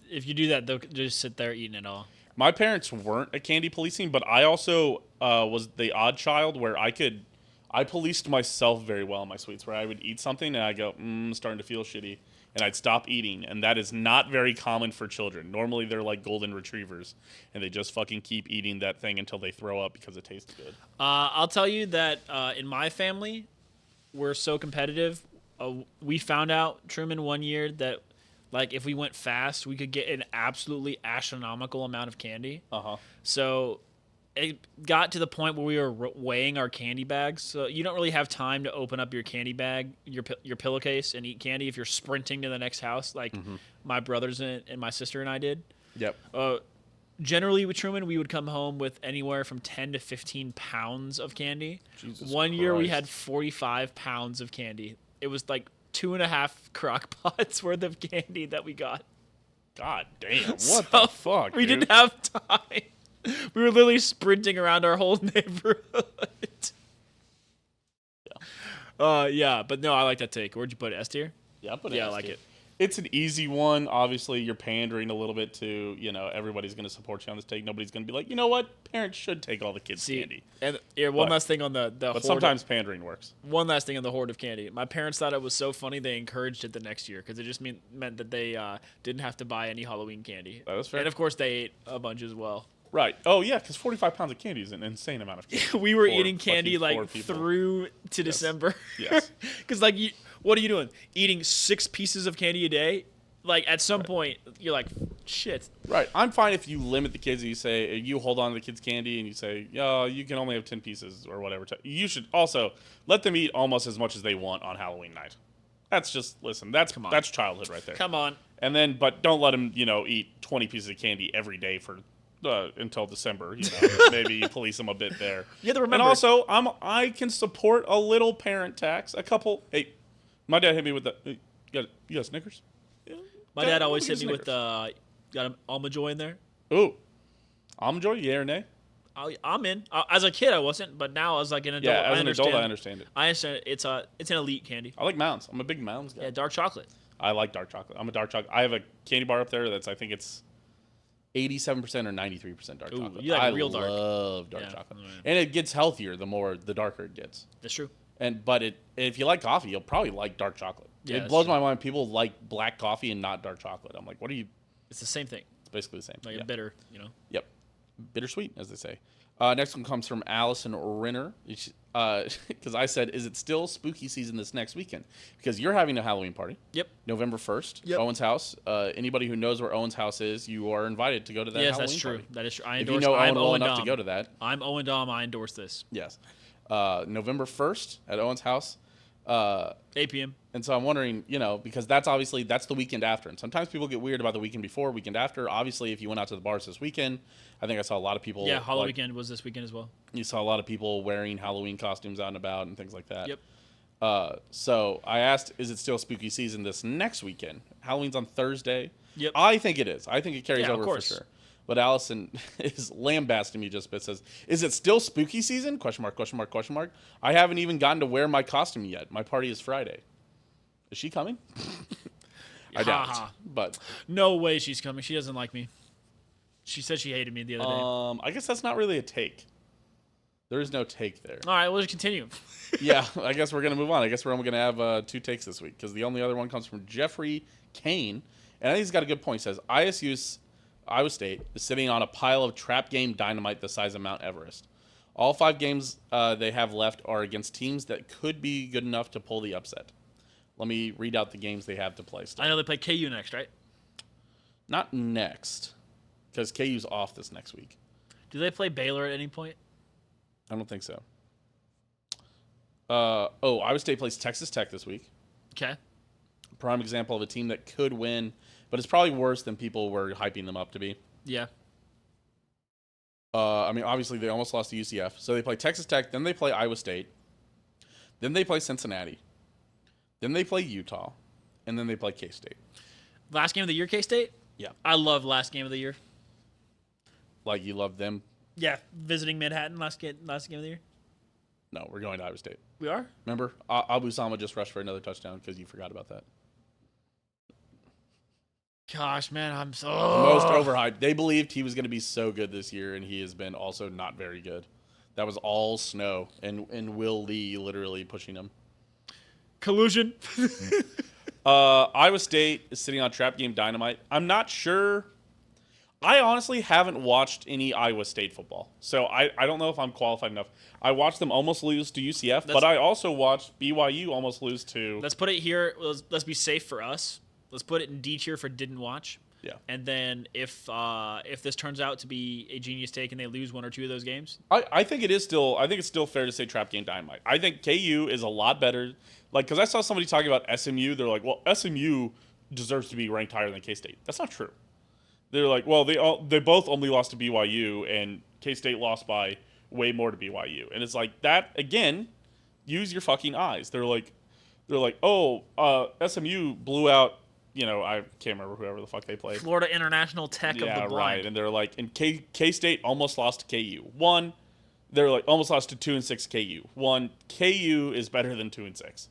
if you do that, they'll just sit there eating it all. My parents weren't a candy policing, but I also was the odd child where I policed myself very well in my sweets, where I would eat something and I go, starting to feel shitty, and I'd stop eating, and that is not very common for children. Normally they're like golden retrievers, and they just fucking keep eating that thing until they throw up because it tastes good. I'll tell you that in my family, we're so competitive. We found out, Truman, one year that Like if we went fast, we could get an absolutely astronomical amount of candy. Uh-huh. So it got to the point where we were weighing our candy bags. So you don't really have time to open up your candy bag, your pillowcase, and eat candy if you're sprinting to the next house, like my brothers and my sister and I did. Yep. Generally, with Truman, we would come home with anywhere from 10 to 15 pounds of candy. Jesus One year we Christ. had 45 pounds of candy. It was like 2.5 crock pots worth of candy that we got. God damn. What So, the fuck, We dude? didn't have time. We were literally sprinting around our whole neighborhood. Yeah, but no, I like that take. Where'd you put it? S tier? Yeah, but Yeah, I like it. It's an easy one. Obviously, you're pandering a little bit to, everybody's going to support you on this take. Nobody's going to be like, you know what? Parents should take all the kids' candy. And one But- last thing on the But hoard. sometimes pandering works. One last thing on the hoard of candy. My parents thought it was so funny they encouraged it the next year because it just meant that they didn't have to buy any Halloween candy. That is fair. And of course, they ate a bunch as well. Right. Oh, yeah, because 45 pounds of candy is an insane amount of candy. We were for eating candy fucking four like people. through to December. Yes. Because what are you doing? Eating 6 pieces of candy a day? Like at some point, you're like, shit. Right. I'm fine if you limit the kids and you say, you hold on to the kids' candy and you say, you can only have 10 pieces or whatever. You should also let them eat almost as much as they want on Halloween night. That's just, listen, that's childhood right there. Come on. And then, but don't let them, eat 20 pieces of candy every day for until December. Maybe you police them a bit there. You have to remember. And also, I can support a little parent tax. A couple. Hey, my dad hit me with the. You got Snickers? My dad always hit me Snickers. with got an almond joy in there. Ooh, almond joy, yeah or nay? I'm in. As a kid, I wasn't, but now as like an adult, Yeah, as I an understand. adult, I understand it. I understand it's an elite candy. I like Mounds. I'm a big Mounds guy. Yeah, dark chocolate. I like dark chocolate. I'm a dark chocolate. I have a candy bar up there that's I think it's 87% or 93% dark Ooh, chocolate. you like I real dark. love dark Yeah, chocolate, yeah. and it gets healthier the darker it gets. That's true. But if you like coffee, you'll probably like dark chocolate. Yeah, It that's blows true. my mind. People like black coffee and not dark chocolate. I'm like, what are you? It's the same thing. It's basically the same. Like Yeah. a bitter, Yep. Bittersweet, as they say. Next one comes from Allison Renner. Because I said, is it still spooky season this next weekend? Because you're having a Halloween party. Yep. November 1st. Yep. Owen's house. Anybody who knows where Owen's house is, you are invited to go to that Yes, Halloween that's true. party. That is true. I If endorse. you know I'm Owen well Owen enough Dahm. to go to that. I'm Owen Dahm. I endorse this. Yes. November 1st at Owen's house. 8 p.m. And so I'm wondering, because that's the weekend after. And sometimes people get weird about the weekend before, weekend after. Obviously, if you went out to the bars this weekend, I think I saw a lot of people. Yeah, Halloween weekend was this weekend as well. You saw a lot of people wearing Halloween costumes out and about and things like that. Yep. So I asked, is it still spooky season this next weekend? Halloween's on Thursday. Yep. I think it is. I think it carries Yeah, of over for course. sure. But Allison is lambasting me just a bit. Says, "Is it still spooky season?" Question mark. Question mark. Question mark. I haven't even gotten to wear my costume yet. My party is Friday. Is she coming? I doubt it. Ha-ha. But No way she's coming. She doesn't like me. She said she hated me the other day. I guess that's not really a take. There is no take there. All right, we'll just continue. Yeah, I guess we're gonna move on. I guess we're only gonna have 2 takes this week because the only other one comes from Jeffrey Kane, and I think he's got a good point. He says Iowa State is sitting on a pile of trap game dynamite the size of Mount Everest. All 5 games they have left are against teams that could be good enough to pull the upset. Let me read out the games they have to play still. I know they play KU next, right? Not next, because KU's off this next week. Do they play Baylor at any point? I don't think so. Iowa State plays Texas Tech this week. Okay. Prime example of a team that could win, but it's probably worse than people were hyping them up to be. Yeah. Obviously, they almost lost to UCF. So they play Texas Tech, then they play Iowa State, then they play Cincinnati, then they play Utah, and then they play K-State. Last game of the year, K-State? Yeah. I love last game of the year. Like, you love them? Yeah, visiting Manhattan last game of the year. No, we're going to Iowa State. We are? Remember? Abu Sama just rushed for another touchdown because you forgot about that. Gosh, man, I'm so... Most overhyped. They believed he was going to be so good this year, and he has been also not very good. That was all snow, and Will Lee literally pushing him. Collusion. Iowa State is sitting on trap game dynamite. I'm not sure. I honestly haven't watched any Iowa State football, so I don't know if I'm qualified enough. I watched them almost lose to UCF, but I also watched BYU almost lose to... Let's put it here. Let's be safe for us. Let's put it in D tier for didn't watch. Yeah. And then if this turns out to be a genius take and they lose 1 or 2 of those games, I think it is still. I think it's still fair to say Trap Game Dynamite. I think KU is a lot better. Like, because I saw somebody talking about SMU. They're like, well, SMU deserves to be ranked higher than K-State. That's not true. They're like, well, they both only lost to BYU, and K-State lost by way more to BYU. And it's like that again. Use your fucking eyes. They're like, oh, SMU blew out. I can't remember whoever the fuck they played. Florida International Tech of the blind. Right. And they're like, and K-State almost lost to KU. They're like almost lost to 2-6 KU. KU is better than 2-6,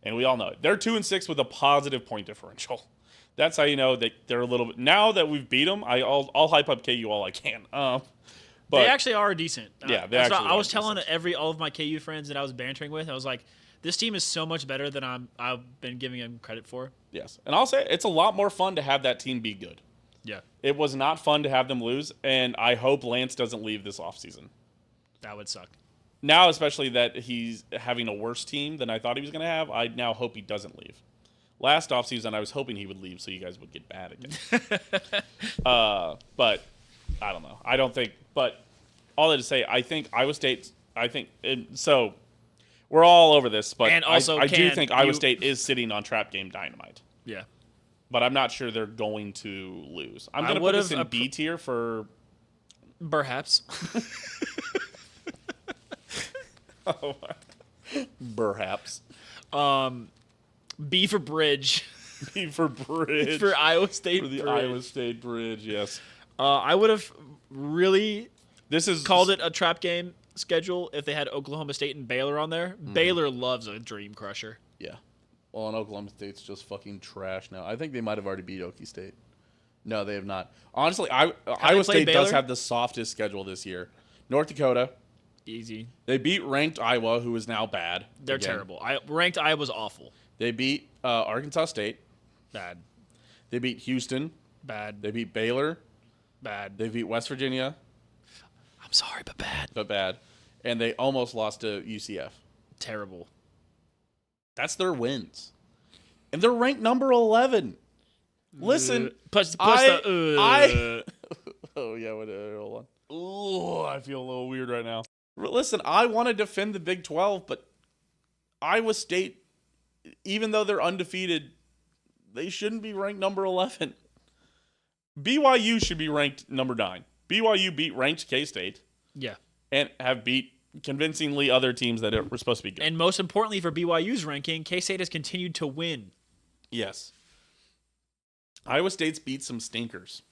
and we all know it. They're 2-6 with a positive point differential. That's how you know that they're a little bit. Now that we've beat them, I'll hype up KU all I can. But they actually are decent. Yeah, I was telling all of my KU friends that I was bantering with. I was like, this team is so much better than I've been giving them credit for. Yes, and I'll say it's a lot more fun to have that team be good. Yeah, it was not fun to have them lose, and I hope Lance doesn't leave this offseason. That would suck. Now, especially that he's having a worse team than I thought he was going to have, I now hope he doesn't leave. Last offseason, I was hoping he would leave so you guys would get bad again. But I don't know. I don't think. But all that to say, I think Iowa State. So we're all over this, but and also I do think Iowa State is sitting on Trap Game Dynamite. Yeah. But I'm not sure they're going to lose. I'm going to put this in B tier for. Perhaps. Oh, perhaps. B for bridge. B for bridge. For Iowa State. For the bridge. Iowa State bridge, yes. I would have really called it a trap game schedule if they had Oklahoma State and Baylor on there. Mm-hmm. Baylor loves a dream crusher. Yeah. Well, and Oklahoma State's just fucking trash now. I think they might have already beat Okie State. No, they have not. Honestly, Iowa State does have the softest schedule this year. North Dakota. Easy. They beat ranked Iowa, who is now bad. They're terrible. Ranked Iowa's awful. They beat Arkansas State. Bad. They beat Houston. Bad. They beat Baylor. Bad. They beat West Virginia. I'm sorry, but bad. But bad. And they almost lost to UCF. Terrible. That's their wins. And they're ranked number 11. Listen. Oh, yeah. Hold on. Oh, I feel a little weird right now. Listen, I want to defend the Big 12, but Iowa State, even though they're undefeated, they shouldn't be ranked number 11. BYU should be ranked number 9. BYU beat ranked K-State. Yeah. And have beat convincingly other teams that were supposed to be good. And most importantly for BYU's ranking, K-State has continued to win. Yes. Iowa State's beat some stinkers.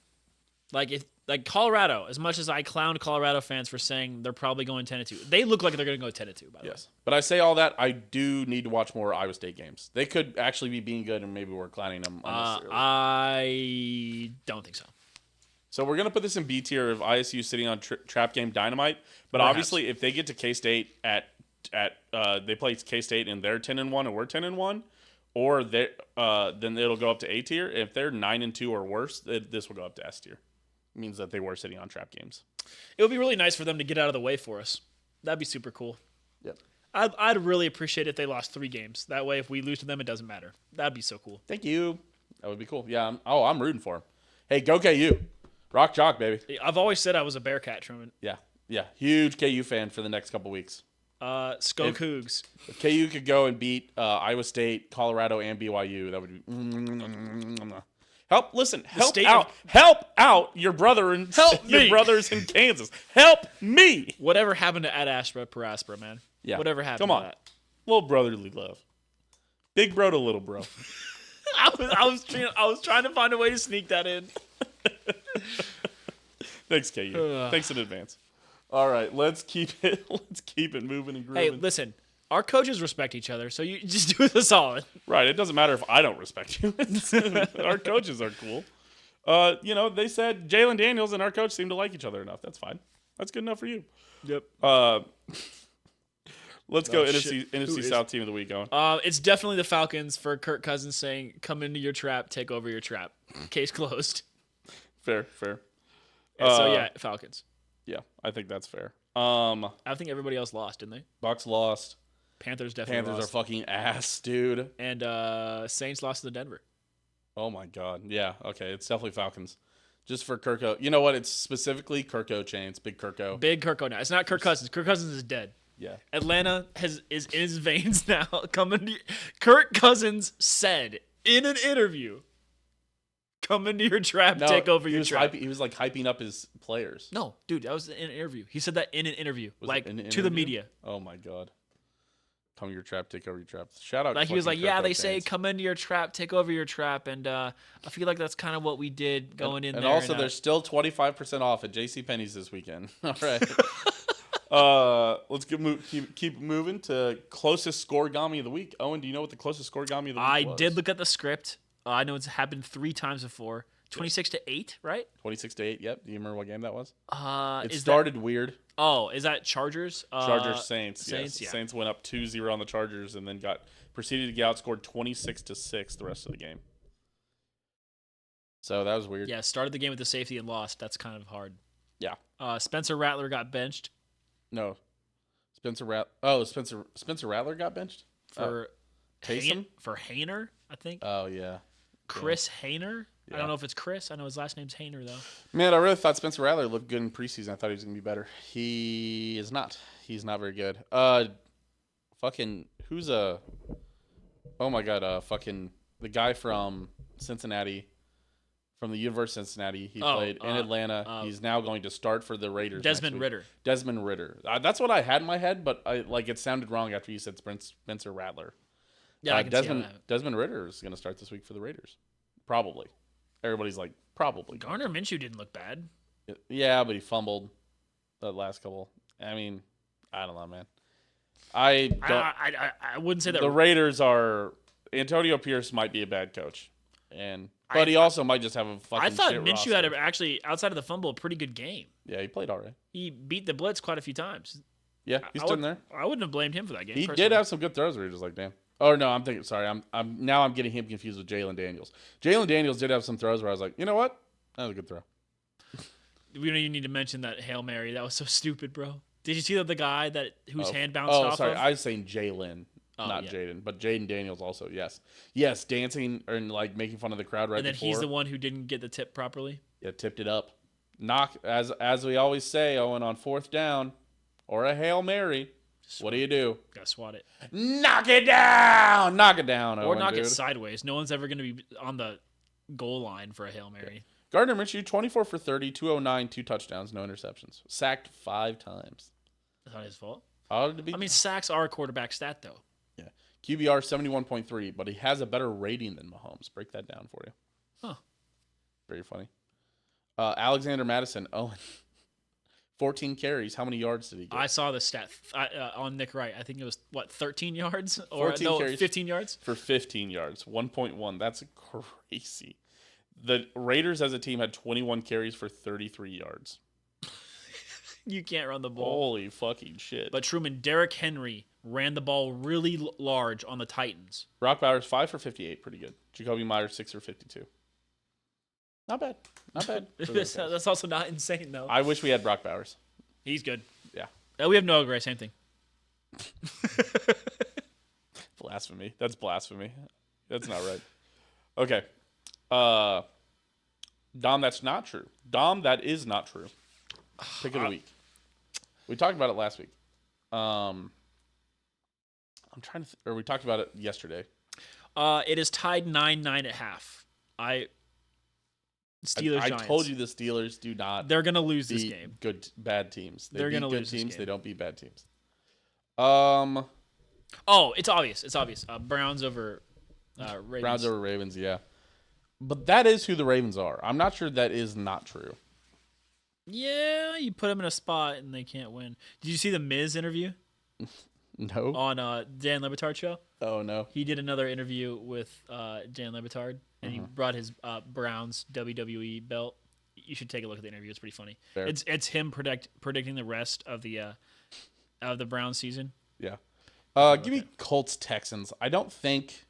Like Colorado, as much as I clowned Colorado fans for saying they're probably going 10-2, they look like they're going to go 10-2. By the way, but I say all that, I do need to watch more Iowa State games. They could actually be being good, and maybe we're clowning them. I don't think so. So we're going to put this in B tier of ISU sitting on Trap Game Dynamite. But obviously, if they get to K-State they play K-State and they're 10-1 and we're 10-1, or then it'll go up to A tier. If they're 9-2 or worse, this will go up to S tier. It means that they were sitting on trap games. It would be really nice for them to get out of the way for us. That'd be super cool. Yep. I'd really appreciate if they lost 3 games. That way, if we lose to them, it doesn't matter. That'd be so cool. Thank you. That would be cool. Yeah. I'm rooting for them. Hey, go KU. Rock chalk, baby. I've always said I was a Bearcat, Truman. Yeah. Yeah. Huge KU fan for the next couple weeks. Cougs. If KU could go and beat Iowa State, Colorado, and BYU, that would be... Help out your brother and your brothers in Kansas. Help me. Whatever happened to Ad Astra per Aspera, man? Yeah. Whatever happened Come on. to that? Little brotherly love. Big bro to little bro. I was trying to find a way to sneak that in. Thanks, KU. Thanks in advance. All right, let's keep it moving and grooving. Hey, listen. Our coaches respect each other, so you just do us a solid. Right. It doesn't matter if I don't respect you. Our coaches are cool. They said Jalen Daniels and our coach seem to like each other enough. That's fine. That's good enough for you. Yep. Let's go NFC South team of the week going. It's definitely the Falcons for Kirk Cousins saying, "Come into your trap, take over your trap." Case closed. Fair. Falcons. Yeah, I think that's fair. I think everybody else lost, didn't they? Bucs lost. Panthers definitely lost. Panthers are fucking ass, dude. And Saints lost to Denver. Oh my God. Yeah. Okay. It's definitely Falcons. Just for Kirko. You know what? It's specifically Kirko chain. It's big Kirko. Big Kirko now. It's not Kirk Cousins. Kirk Cousins is dead. Yeah. Atlanta is in his veins now. Kirk Cousins said in an interview, "Come into your trap, take over your trap." He was like hyping up his players. No, dude, that was in an interview. He said that in an interview, Was like it in an to the interview? media. Oh my God. Come to your trap, take over your trap. Shout out. Like he was like, fucking "Yeah, Kirko they say chains. come into your trap, take over your trap," and I feel like that's kind of what we did going in and there. also, there's still 25% off at JCPenney's this weekend. All right. Let's keep moving to closest scorigami of the week. Owen, do you know what the closest scorigami of the week I was? did look at the script. I know it's happened 3 times before. 26-8, right? 26-8. Yep. Do you remember what game that was? It Is started weird. is that Chargers? Chargers Saints. Saints, Yes. yeah. Saints went up 2-0 on the Chargers and then proceeded to get outscored 26-6 the rest of the game. So that was weird. Yeah, started the game with the safety and lost. That's kind of hard. Yeah. Spencer Rattler got benched No. Spencer Rattler got benched for Taysom? for Hayner, I think. Oh yeah. Chris Hayner. I Yeah. don't know if it's Chris. I know his last name's Hayner though. Man, I really thought Spencer Rattler looked good in preseason. I thought he was gonna be better. He is not. He's not very good. Fucking who's oh my God, fucking the guy from Cincinnati, from the University of Cincinnati. He played in Atlanta. He's now going to start for the Raiders. Desmond Ridder. Desmond Ridder. That's what I had in my head, but it sounded wrong after you said Spencer Rattler. Yeah, I can see how that happened. Desmond Ridder is going to start this week for the Raiders. Probably. Everybody's like, probably. Gardner Minshew didn't look bad. Yeah, but he fumbled the last couple. I mean, I don't know, man. I wouldn't say that. The Raiders are Antonio Pierce might be a bad coach, but he also might just have a fucking. I thought shit Minshew roster. had actually outside of the fumble a pretty good game. Yeah, he played all right. He beat the blitz quite a few times. Yeah, he stood in there. I wouldn't have blamed him for that game. He personally. did have some good throws where you're just like, damn. Oh no, I'm thinking. Sorry, I'm getting him confused with Jalen Daniels. Jalen Daniels did have some throws where I was like, you know what, that was a good throw. We don't even need to mention that Hail Mary. That was so stupid, bro. Did you see the guy whose hand bounced Oh, off sorry, of? I was saying Jalen, not yeah. Jaden, but Jaden Daniels also. Yes, dancing and like making fun of the crowd right and then before. he's the one who didn't get the tip properly. Yeah, tipped it up. Knock as we always say, Owen, on fourth down or a Hail Mary. What do you do? Gotta swat it. Knock it down! Knock it down, Or Owen, knock dude. it sideways. No one's ever going to be on the goal line for a Hail Mary. Gardner Minshew, 24 for 30, 209, 2 touchdowns, no interceptions. Sacked 5 times. That's not his fault. I mean, sacks are a quarterback stat, though. Yeah. QBR 71.3, but he has a better rating than Mahomes. Break that down for you. Huh. Very funny. Alexander Madison, 14 carries. How many yards did he get? I saw the stat on Nick Wright. I think it was, 13 yards? 14 carries 15 yards? For 15 yards. 1.1. That's crazy. The Raiders as a team had 21 carries for 33 yards. You can't run the ball. Holy fucking shit. But Truman, Derrick Henry ran the ball really large on the Titans. Brock Bowers, 5 for 58. Pretty good. Jacoby Myers, 6 for 52. Not bad. Not bad. That's also not insane, though. I wish we had Brock Bowers. He's good. Yeah. We have Noah Gray, same thing. Blasphemy. That's blasphemy. That's not right. Okay. Dahm, that's not true. Dahm, that is not true. Pick of the week. We talked about it last week. I'm trying to, or we talked about it yesterday. It is tied 9-9 at half. Steelers. I Giants. told you the Steelers do not. They're gonna lose this beat game. Bad teams. They're beat gonna good lose this teams. game. They don't beat bad teams. Oh, it's obvious. It's obvious. Browns over Ravens. Browns over Ravens. Yeah, but that is who the Ravens are. I'm not sure that is not true. Yeah, you put them in a spot and they can't win. Did you see the Miz interview No. on Dan Le Batard show? Oh no. He did another interview with Dan Le Batard, and he brought his Browns WWE belt. You should take a look at the interview. It's pretty funny. Fair. It's him predicting the rest of the Browns season. Yeah. Give me Colts Texans. I don't think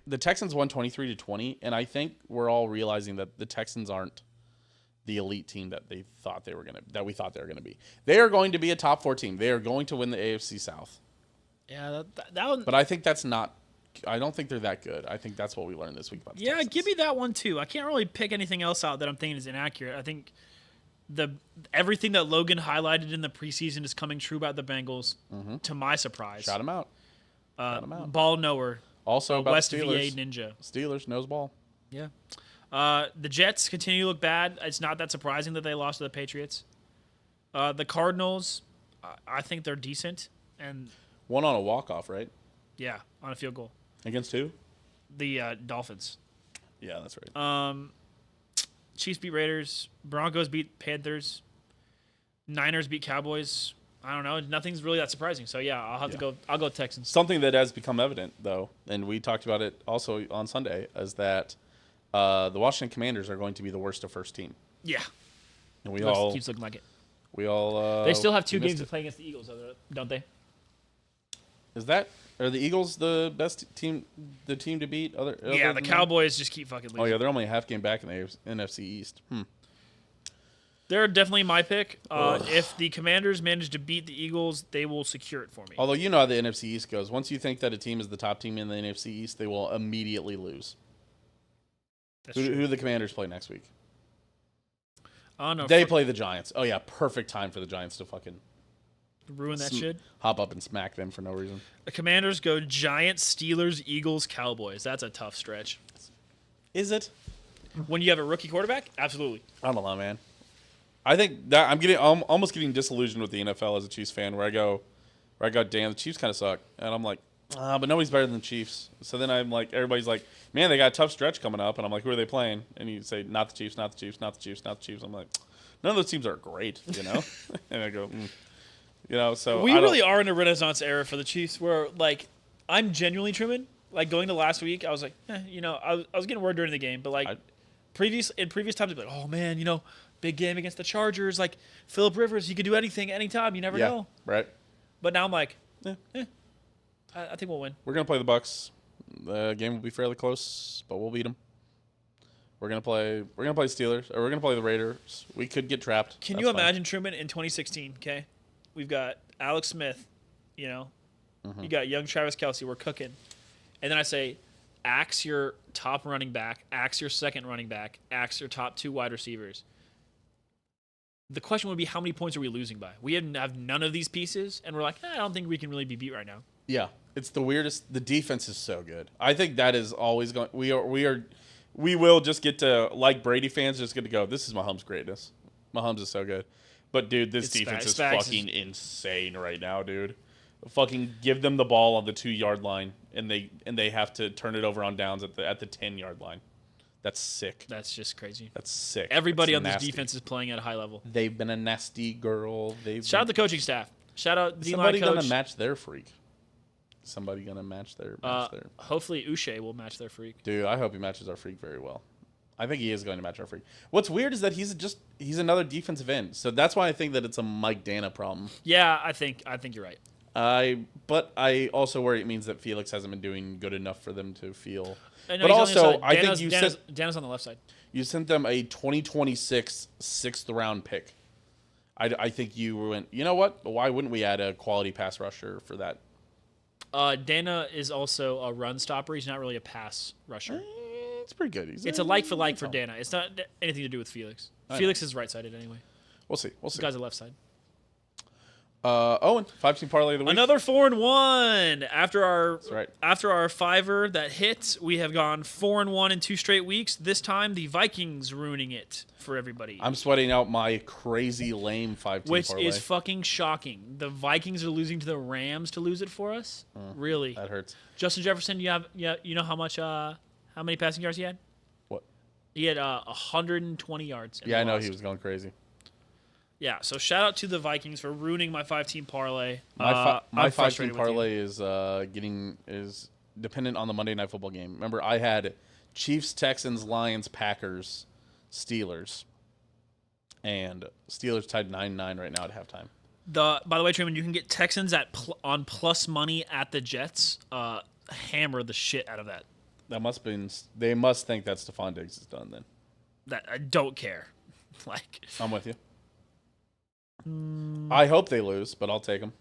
the Texans won 23-20, and I think we're all realizing that the Texans aren't the elite team that we thought they were gonna be. They are going to be a top 4 team. They are going to win the AFC South. Yeah, that one. But I think that's not I don't think they're that good. I think that's what we learned this week about the Yeah, Texans. give me that one too. I can't really pick anything else out that I'm thinking is inaccurate. I think everything that Logan highlighted in the preseason is coming true about the Bengals. To my surprise, Shout him out. Shout him out. ball knower. Also about West the VA Steelers. Ninja. Steelers knows ball. Yeah. The Jets continue to look bad. It's not that surprising that they lost to the Patriots. The Cardinals, I think they're decent. And One on a walk-off, right? yeah, on a field goal. Against who? The Dolphins. Yeah, that's right. Chiefs beat Raiders. Broncos beat Panthers. Niners beat Cowboys. I don't know. Nothing's really that surprising. So yeah, I'll have to go. I'll go Texans. Something that has become evident, though, and we talked about it also on Sunday, is that the Washington Commanders are going to be the worst of first team. Yeah, And keeps looking like it. They They still have 2 games to play against the Eagles, don't they? Are the Eagles the best team, the team to beat? Other Yeah, the than them? Cowboys just keep fucking losing. Oh yeah, they're only a half game back in the NFC East. They're definitely my pick. If the Commanders manage to beat the Eagles, they will secure it for me. Although you know how the NFC East goes. Once you think that a team is the top team in the NFC East, they will immediately lose. That's Who true. do the Commanders play next week? I don't know. They play the Giants. Oh yeah, perfect time for the Giants to fucking ruin that shit. hop up and smack them for no reason. The Commanders go Giants, Steelers, Eagles, Cowboys. That's a tough stretch. Is it? When you have a rookie quarterback, absolutely. I don't know, man. I think that I'm almost getting disillusioned with the NFL as a Chiefs fan, where I go, damn, the Chiefs kind of suck, and I'm like, but nobody's better than the Chiefs. So then I'm like, everybody's like, man, they got a tough stretch coming up, and I'm like, who are they playing? And you say, not the Chiefs, not the Chiefs, not the Chiefs, not the Chiefs. I'm like, none of those teams are great, you know. And I go, So We really are in a renaissance era for the Chiefs, where like I'm genuinely Truman. Like going to last week, I was like, I was getting worried during the game, but like previous times, I'd be like, oh man, big game against the Chargers, like Phillip Rivers, he could do anything, anytime. You never know. Right. But now I'm like, I think we'll win. We're gonna play the Bucs. The game will be fairly close, but we'll beat them. We're gonna play Steelers, or we're gonna play the Raiders. We could get trapped. Can That's you fine. imagine Truman in 2016? Okay, we've got Alex Smith, you got young Travis Kelce. We're cooking, and then I say, axe your top running back, axe your second running back, axe your top 2 wide receivers. The question would be, how many points are we losing by? We have none of these pieces, and we're like, I don't think we can really be beat right now. Yeah, it's the weirdest. The defense is so good. I think that is always going. We will just get to, like Brady fans, just get to go, this is Mahomes' greatness. Mahomes is so good. But dude, this defense is fucking insane right now, dude. Fucking give them the ball on the 2-yard line, and they have to turn it over on downs at the 10-yard line. That's sick. That's just crazy. That's sick. Everybody That's on nasty. this defense is playing at a high level. They've been a nasty girl. Shout out the coaching staff. Shout out D-line Somebody coach. gonna match their freak. Somebody gonna match their. Hopefully Uche will match their freak. Dude, I hope he matches our freak very well. I think he is going to match our freak. What's weird is that he's another defensive end. So that's why I think that it's a Mike Dana problem. Yeah, I think you're right. But I also worry it means that Felix hasn't been doing good ugh for them to feel. No, But also, I think Dana's on the left side. you sent them a 2026 6th round pick. I think you went, you know what? Why wouldn't we add a quality pass rusher for that? Dana is also a run stopper. He's not really a pass rusher. It's pretty good. It's a like for like for Dana. It's not anything to do with Felix. Felix is right-sided anyway. We'll see. This guy's a left side. Owen, 5-team parlay of the week. Another 4-1 after our right. after our fiver that hit. We have gone 4-1 in 2 straight weeks. This time the Vikings ruining it for everybody, I'm sweating out my crazy lame 5-team which parlay. is fucking shocking. The Vikings are losing to the Rams to lose it for us. Really, That hurts. Justin Jefferson, you know how many passing yards he had? What? He had 120 yards. Yeah, I know he was going crazy. Yeah, so shout out to the Vikings for ruining my 5-team parlay. My I'm 5-team frustrated with you. parlay is dependent on the Monday Night Football game. Remember, I had Chiefs, Texans, Lions, Packers, Steelers, and Steelers tied 9-9 right now at halftime. By the way, Truman, you can get Texans on plus money at the Jets. Hammer the shit out of that. They must think that Stephon Diggs is done then. That I don't care. Like, I'm with you. I hope they lose, but I'll take them.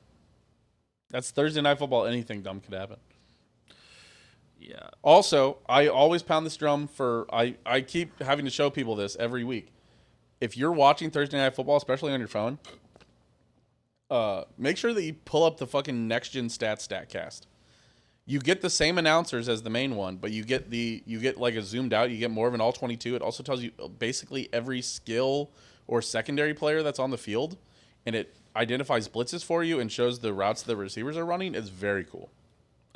That's Thursday Night Football. Anything dumb could happen. Yeah. Also, I always pound this drum for I keep having to show people this every week. If you're watching Thursday Night Football, especially on your phone, make sure that you pull up the fucking Next Gen Stats Statcast. You get the same announcers as the main one, but you get like a zoomed out. You get more of an all 22. It also tells you basically every skill or secondary player that's on the field, and it identifies blitzes for you and shows the routes the receivers are running. It's very cool.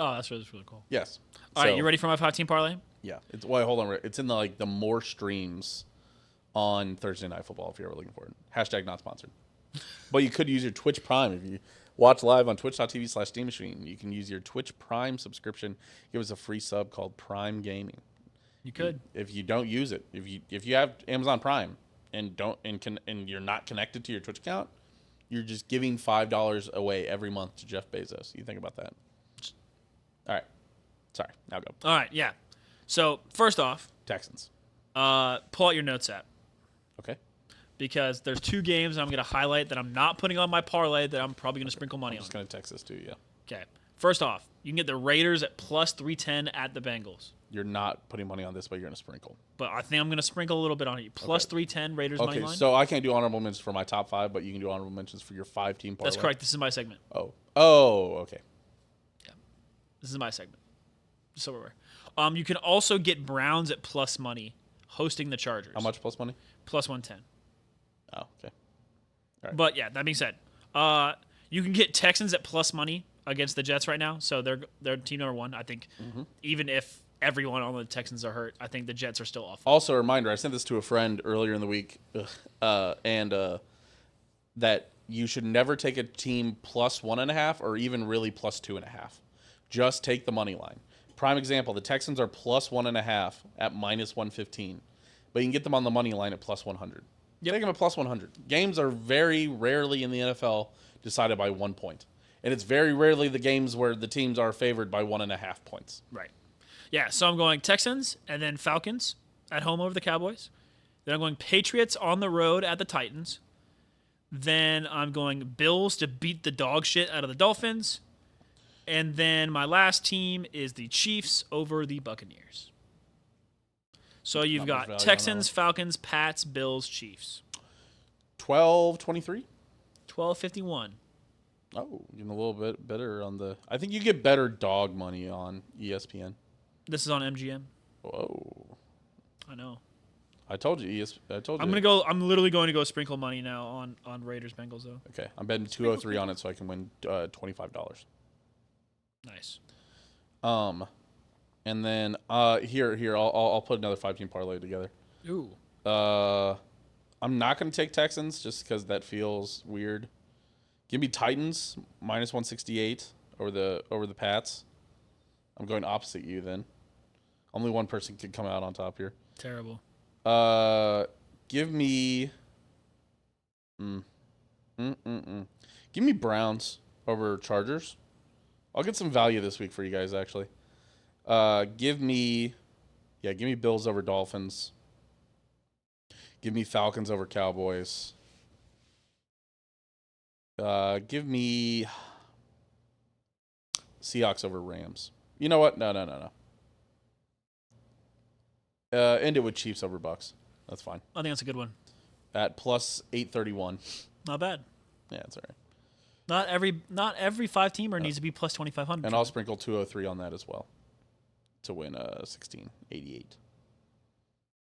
Oh, that's really cool. Yes. All right, you ready for my 5-team parlay? Yeah. Hold on. It's in the more streams on Thursday Night Football if you're ever looking for it. Hashtag not sponsored. But you could use your Twitch Prime if you watch live on twitch.tv/steammachine. You can use your Twitch Prime subscription. Give us a free sub called Prime Gaming. You could. If you don't use it, if you have Amazon Prime and you're not connected to your Twitch account, you're just giving $5 away every month to Jeff Bezos. You think about that. All right. Sorry. Now go. All right, yeah. So, first off, Texans. pull out your notes app. Okay. Because there's 2 games I'm going to highlight that I'm not putting on my parlay that I'm probably going to sprinkle money I'm just going to text this to you, yeah. Okay. First off, you can get the Raiders at plus 310 at the Bengals. You're not putting money on this, but you're going to sprinkle. But I think I'm going to sprinkle a little bit on it. Plus 310 Raiders money line. Okay, so I can't do honorable mentions for my top 5, but you can do honorable mentions for your 5-team parlay. That's correct. This is my segment. Oh, okay. Yeah. This is my segment. Just so we're aware. You can also get Browns at plus money hosting the Chargers. How much plus money? Plus 110. Oh, okay. All right. But yeah, that being said, you can get Texans at plus money against the Jets right now. So they're team number 1. I think even if everyone on the Texans are hurt, I think the Jets are still off. Also, a reminder, I sent this to a friend earlier in the week, and that you should never take a team plus 1.5 or even really plus 2.5. Just take the money line. Prime example, the Texans are plus 1.5 at minus 115, but you can get them on the money line at plus 100. Yep. Take them at plus 100. Games are very rarely in the NFL decided by 1 point. And it's very rarely the games where the teams are favored by 1.5 points. Right. Yeah, so I'm going Texans and then Falcons at home over the Cowboys. Then I'm going Patriots on the road at the Titans. Then I'm going Bills to beat the dog shit out of the Dolphins. And then my last team is the Chiefs over the Buccaneers. So you've got Texans, Falcons, Pats, Bills, Chiefs. 12-23? 12-51. Oh, getting a little bit better on the... I think you get better dog money on ESPN. This is on MGM. Whoa. I know. I told you. I'm literally going to go sprinkle money now on Raiders Bengals though. Okay, I'm betting 203 on it so I can win $25. Nice. And then here I'll put another 5-team parlay together. Ooh. I'm not going to take Texans just because that feels weird. Give me Titans minus 168 over the Pats. I'm going opposite you then. Only one person could come out on top here. Terrible. Give me Give me Browns over Chargers. I'll get some value this week for you guys actually. Give me Bills over Dolphins. Give me Falcons over Cowboys. Give me Seahawks over Rams. You know what? No. End it with Chiefs over Bucs. That's fine. I think that's a good one. At plus 831. Not bad. Yeah, that's all right. Not every 5-teamer needs to be plus 2,500. And I'll sprinkle 203 on that as well to win 1688.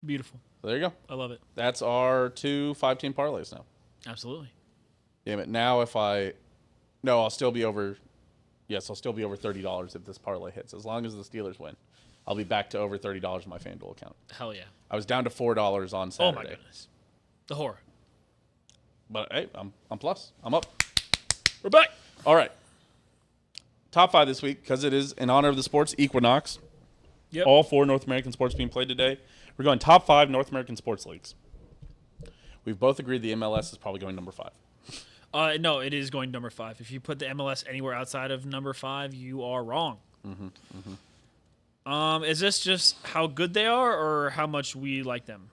Beautiful. So there you go. I love it. That's our 2 5-team parlays now. Absolutely. Damn it. Now I'll still be over. Yes, I'll still be over $30 if this parlay hits. As long as the Steelers win, I'll be back to over $30 in my FanDuel account. Hell yeah. I was down to $4 on Saturday. Oh my goodness. The horror. But hey, I'm plus. I'm up. We're back. All right. Top 5 this week because it is in honor of the sports equinox. Yep. All 4 North American sports being played today. We're going top 5 North American sports leagues. We've both agreed the MLS is probably going number 5. No, it is going number 5. If you put the MLS anywhere outside of number 5, you are wrong. Is this just how good they are or how much we like them?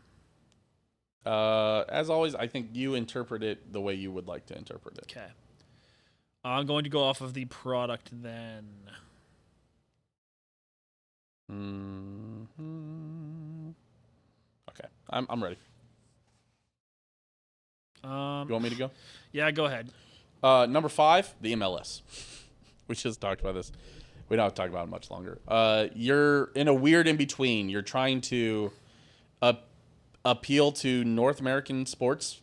As always, I think you interpret it the way you would like to interpret it. Okay. I'm going to go off of the product then. Okay, I'm ready. You want me to go? Yeah, go ahead. Number 5, the MLS. We just talked about this. We don't have to talk about it much longer. You're in a weird in between. You're trying to appeal to North American sports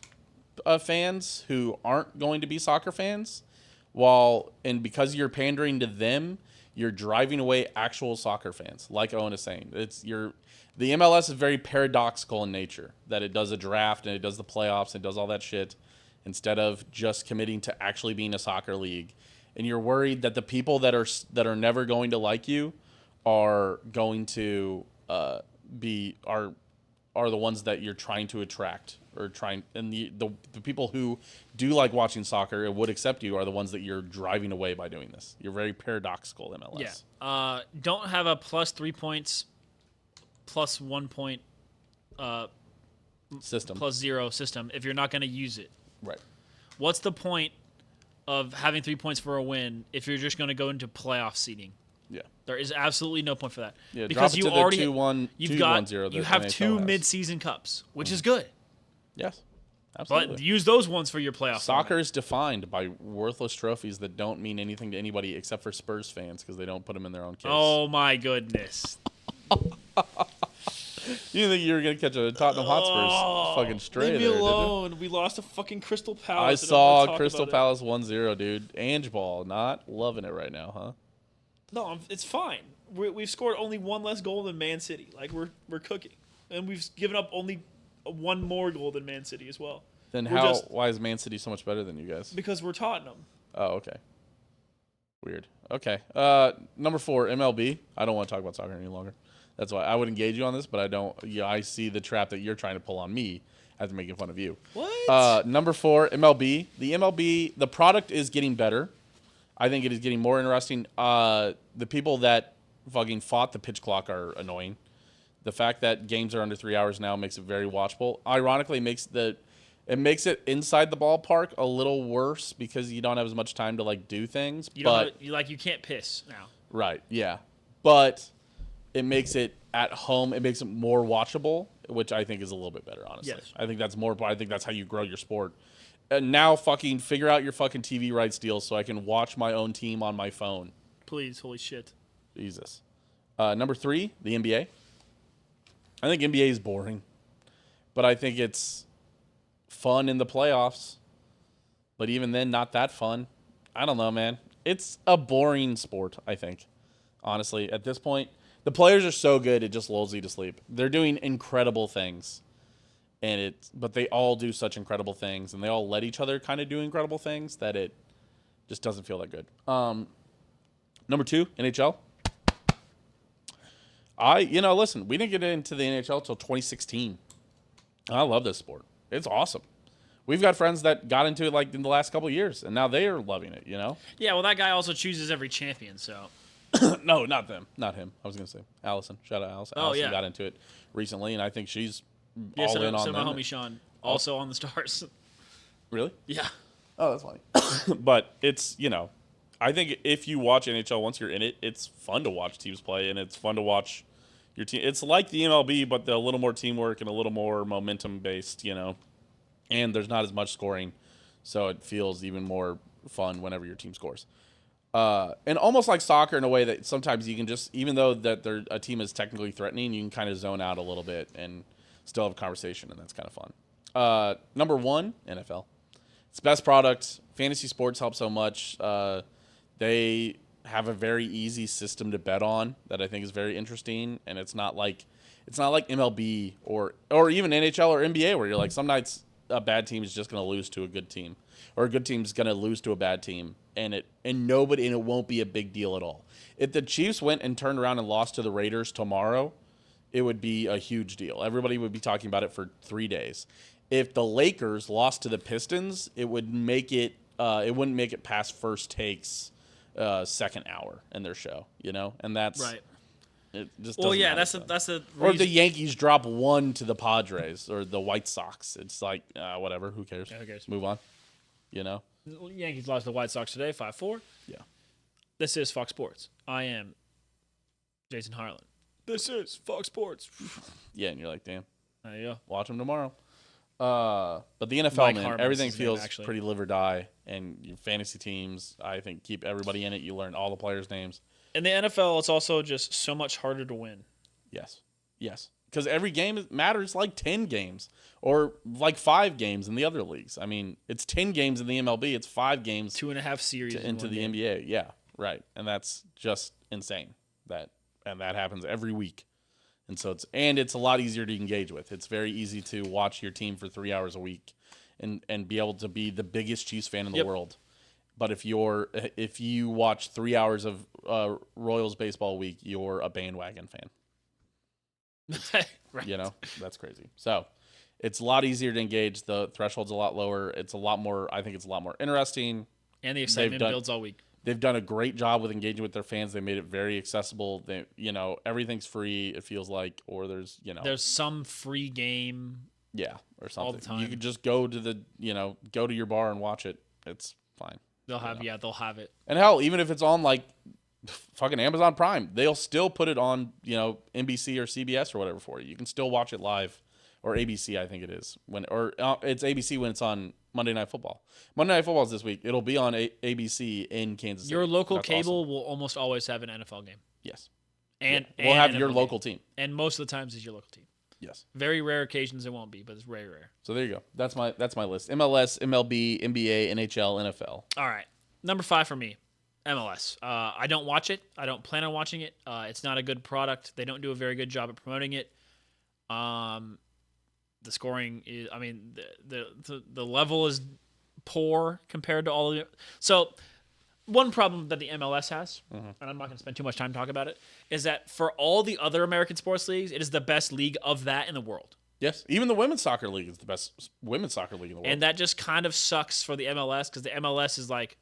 fans who aren't going to be soccer fans, because you're pandering to them, you're driving away actual soccer fans. Like Owen is saying, the MLS is very paradoxical in nature. That it does a draft and it does the playoffs and it does all that shit instead of just committing to actually being a soccer league. And you're worried that the people that are never going to like you are going to are the ones that you're trying to attract and the people who do like watching soccer and would accept you are the ones that you're driving away by doing this. You're very paradoxical, MLS. Yeah. Don't have a plus 3 points, plus 1 point, System. plus 0 system if you're not going to use it. Right. What's the point of having 3 points for a win if you're just going to go into playoff seeding? Yeah. There is absolutely no point for that. Yeah, because drop it you to the already 2-1, you've got 2-1-0 you that have NHL 2 has. mid-season cups, which is good. Yes. Absolutely. But use those ones for your playoff. Soccer format. is defined by worthless trophies that don't mean anything to anybody except for Spurs fans because they don't put them in their own case. Oh my goodness. You didn't think you were going to catch a Tottenham Hotspurs fucking stray Leave me there, alone. did We lost to fucking Crystal you? Palace. I saw Crystal Palace 1-0, dude. Ange ball. Not loving it right now, huh? No, it's fine. We've scored only one less goal than Man City. Like we're cooking, and we've given up only one more goal than Man City as well. Then why is Man City so much better than you guys? Because we're Tottenham. Oh, okay. Weird. Okay. Number 4, MLB. I don't want to talk about soccer any longer. That's why I would engage you on this, but I don't. Yeah, I see the trap that you're trying to pull on me after making fun of you. What? Number 4, MLB. The product is getting better. I think it is getting more interesting. The people that fucking fought the pitch clock are annoying. The fact that games are under 3 hours now makes it very watchable. Ironically, it makes it inside the ballpark a little worse because you don't have as much time to like do things. You can't piss now. Right, yeah. But it makes it at home, it makes it more watchable, which I think is a little bit better, honestly. Yes. I think that's how you grow your sport. And now fucking figure out your fucking TV rights deal so I can watch my own team on my phone. Please, holy shit. Jesus. Number 3, the NBA. I think NBA is boring, but I think it's fun in the playoffs. But even then, not that fun. I don't know, man. It's a boring sport, I think. Honestly, at this point, the players are so good, it just lulls you to sleep. They're doing incredible things. But they all do such incredible things, and they all let each other kind of do incredible things that it just doesn't feel that good. Number 2, NHL. Listen, we didn't get into the NHL till 2016. I love this sport. It's awesome. We've got friends that got into it like in the last couple of years, and now they are loving it, you know? Yeah, well, that guy also chooses every champion, so. No, not them. Not him. I was going to say Allison. Shout out Allison. Oh, Allison yeah. got into it recently, and I think she's Yeah, all in on so them. my homie Sean, also on the Stars. Really? Yeah. Oh, that's funny. But it's, I think if you watch NHL once you're in it, it's fun to watch teams play, and it's fun to watch your team. It's like the MLB, but a little more teamwork and a little more momentum-based, And there's not as much scoring, so it feels even more fun whenever your team scores. And almost like soccer in a way that sometimes you can just, even though that a team is technically threatening, you can kind of zone out a little bit and still have a conversation, and that's kind of fun. Number 1, NFL. It's best product. Fantasy sports help so much. They have a very easy system to bet on that I think is very interesting, and it's not like MLB or even NHL or NBA where you're like some nights a bad team is just going to lose to a good team, or a good team is going to lose to a bad team, and it won't be a big deal at all. If the Chiefs went and turned around and lost to the Raiders tomorrow, it would be a huge deal. Everybody would be talking about it for 3 days. If the Lakers lost to the Pistons, it wouldn't make it past First Take's second hour in their show, and that's Right. It just Well, doesn't yeah, matter that's the or if reason. the Yankees drop 1 to the Padres or the White Sox, it's like whatever, who cares? Yeah, who cares? Move on, Yankees lost to the White Sox today, 5-4. Yeah. This is Fox Sports. I am Jason Harlan. This is Fox Sports. Yeah, and you're like, damn, There you go. watch them tomorrow. But the NFL, Mike man, Harmon is everything his name, feels actually. pretty live or die, and your fantasy teams, I think, keep everybody in it. You learn all the players' names. In the NFL, it's also just so much harder to win. Yes. Because every game matters like 10 games or like 5 games in the other leagues. I mean, it's 10 games in the MLB. It's 5 games 2.5 series into the NBA. Yeah, right. And that's just insane. And that happens every week. And so it's a lot easier to engage with. It's very easy to watch your team for 3 hours a week and be able to be the biggest Chiefs fan in the world. But if you watch 3 hours of Royals baseball a week, you're a bandwagon fan. Right. You know, that's crazy. So it's a lot easier to engage. The threshold's a lot lower. It's a lot more. I think it's a lot more interesting. And the excitement builds all week. They've done a great job with engaging with their fans. They made it very accessible. Everything's free. It feels like, or there's some free game. Yeah, or something. All the time. You could just go to go to your bar and watch it. It's fine. They'll have it. And hell, even if it's on like fucking Amazon Prime, they'll still put it on, NBC or CBS or whatever for you. You can still watch it live, or ABC, I think it is. It's ABC when it's on Monday Night Football. Monday Night Football is this week. It'll be on ABC in Kansas City. Your local That's cable awesome. will almost always have an NFL game. Yes. And we'll have an your NFL local game. team. And most of the times it's your local team. Yes. Very rare occasions it won't be, but it's very rare. So there you go. That's my list. MLS, MLB, NBA, NHL, NFL. All right. Number 5 for me, MLS. I don't watch it. I don't plan on watching it. It's not a good product. They don't do a very good job at promoting it. The scoring is, I mean, the level is poor compared to all of it. So one problem that the MLS has, and I'm not going to spend too much time talking about it, is that for all the other American sports leagues, it is the best league of that in the world. Yes, even the women's soccer league is the best women's soccer league in the world. And that just kind of sucks for the MLS because the MLS is like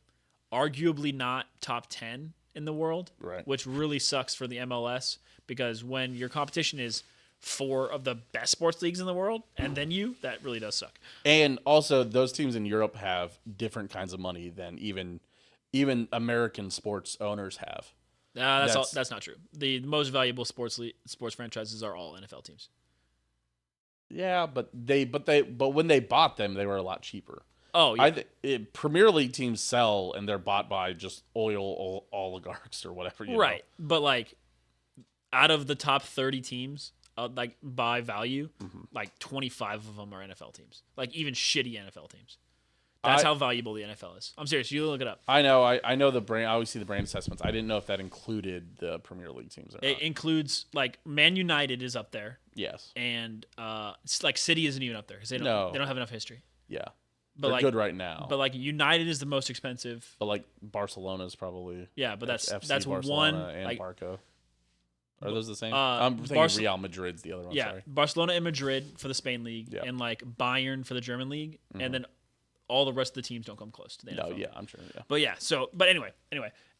arguably not top 10 in the world, right? Which really sucks for the MLS because when your competition is 4 of the best sports leagues in the world, and then that really does suck. And also, those teams in Europe have different kinds of money than even American sports owners have. That's not true. The most valuable sports franchises are all NFL teams. Yeah, but when they bought them, they were a lot cheaper. Oh, yeah. Premier League teams sell, and they're bought by just oil oligarchs or whatever. Right, but like out of the top 30 teams, like by value, like 25 of them are NFL teams. Like even shitty NFL teams. That's how valuable the NFL is. I'm serious. You look it up. I know. I know the brand. I always see the brand assessments. I didn't know if that included the Premier League teams or not. It includes like Man United is up there. Yes. And it's like City isn't even up there because they don't have enough history. Yeah. But they're good right now. But like United is the most expensive. But like Barcelona's probably. Yeah, but that's Barcelona one and like, Barca. Are those the same? I'm thinking Real Madrid's the other one. Yeah, sorry. Barcelona and Madrid for the Spain league, and like Bayern for the German league, and then all the rest of the teams don't come close to the NFL. No, yeah, I'm sure. Yeah. But yeah, but anyway,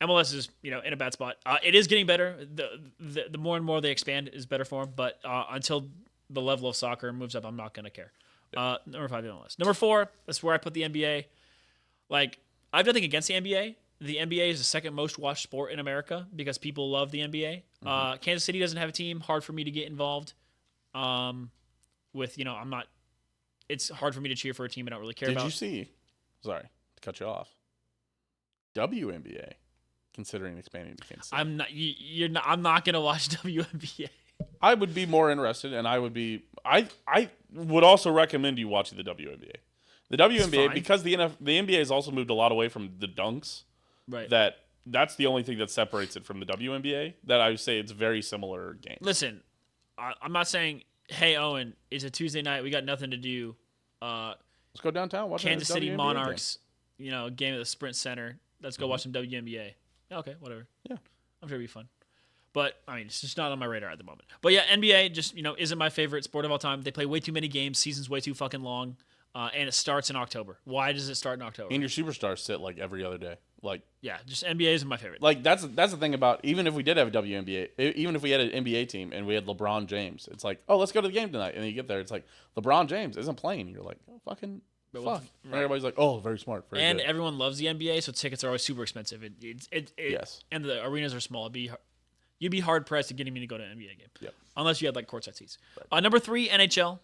MLS is in a bad spot. It is getting better. The more and more they expand is better for them. But until the level of soccer moves up, I'm not gonna care. Number 5 MLS. Number 4, that's where I put the NBA. Like I have nothing against the NBA. The NBA is the second most watched sport in America because people love the NBA. Kansas City doesn't have a team. Hard for me to get involved. I'm not. It's hard for me to cheer for a team I don't really care about. Did you see? Sorry to cut you off. WNBA considering expanding to Kansas City. I'm not. You're not. I'm not gonna watch WNBA. I would be more interested, and I would be. I would also recommend you watching the WNBA. The WNBA because the NBA has also moved a lot away from the dunks. Right. That's the only thing that separates it from the WNBA. That I would say it's very similar game. Listen, I'm not saying, hey Owen, it's a Tuesday night. We got nothing to do. Let's go downtown. Watch Kansas City WNBA Monarchs. Game at the Sprint Center. Let's go watch some WNBA. Okay, whatever. Yeah, I'm sure it'll be fun. But I mean, it's just not on my radar at the moment. But yeah, NBA just isn't my favorite sport of all time. They play way too many games. Season's way too fucking long. And it starts in October. Why does it start in October? And your superstars sit like every other day. Like yeah, just NBA isn't my favorite. Like that's the thing about even if we did have a WNBA, even if we had an NBA team and we had LeBron James, it's like, oh, let's go to the game tonight. And then you get there, it's like LeBron James isn't playing. You're like, oh, fucking fuck. Right. And everybody's like, oh, very smart. Very and good. everyone loves the NBA, so tickets are always super expensive. Yes. And the arenas are small. You'd be hard pressed to get him to go to an NBA game. Yep. Unless you had like courtside seats. Right. Number 3, NHL.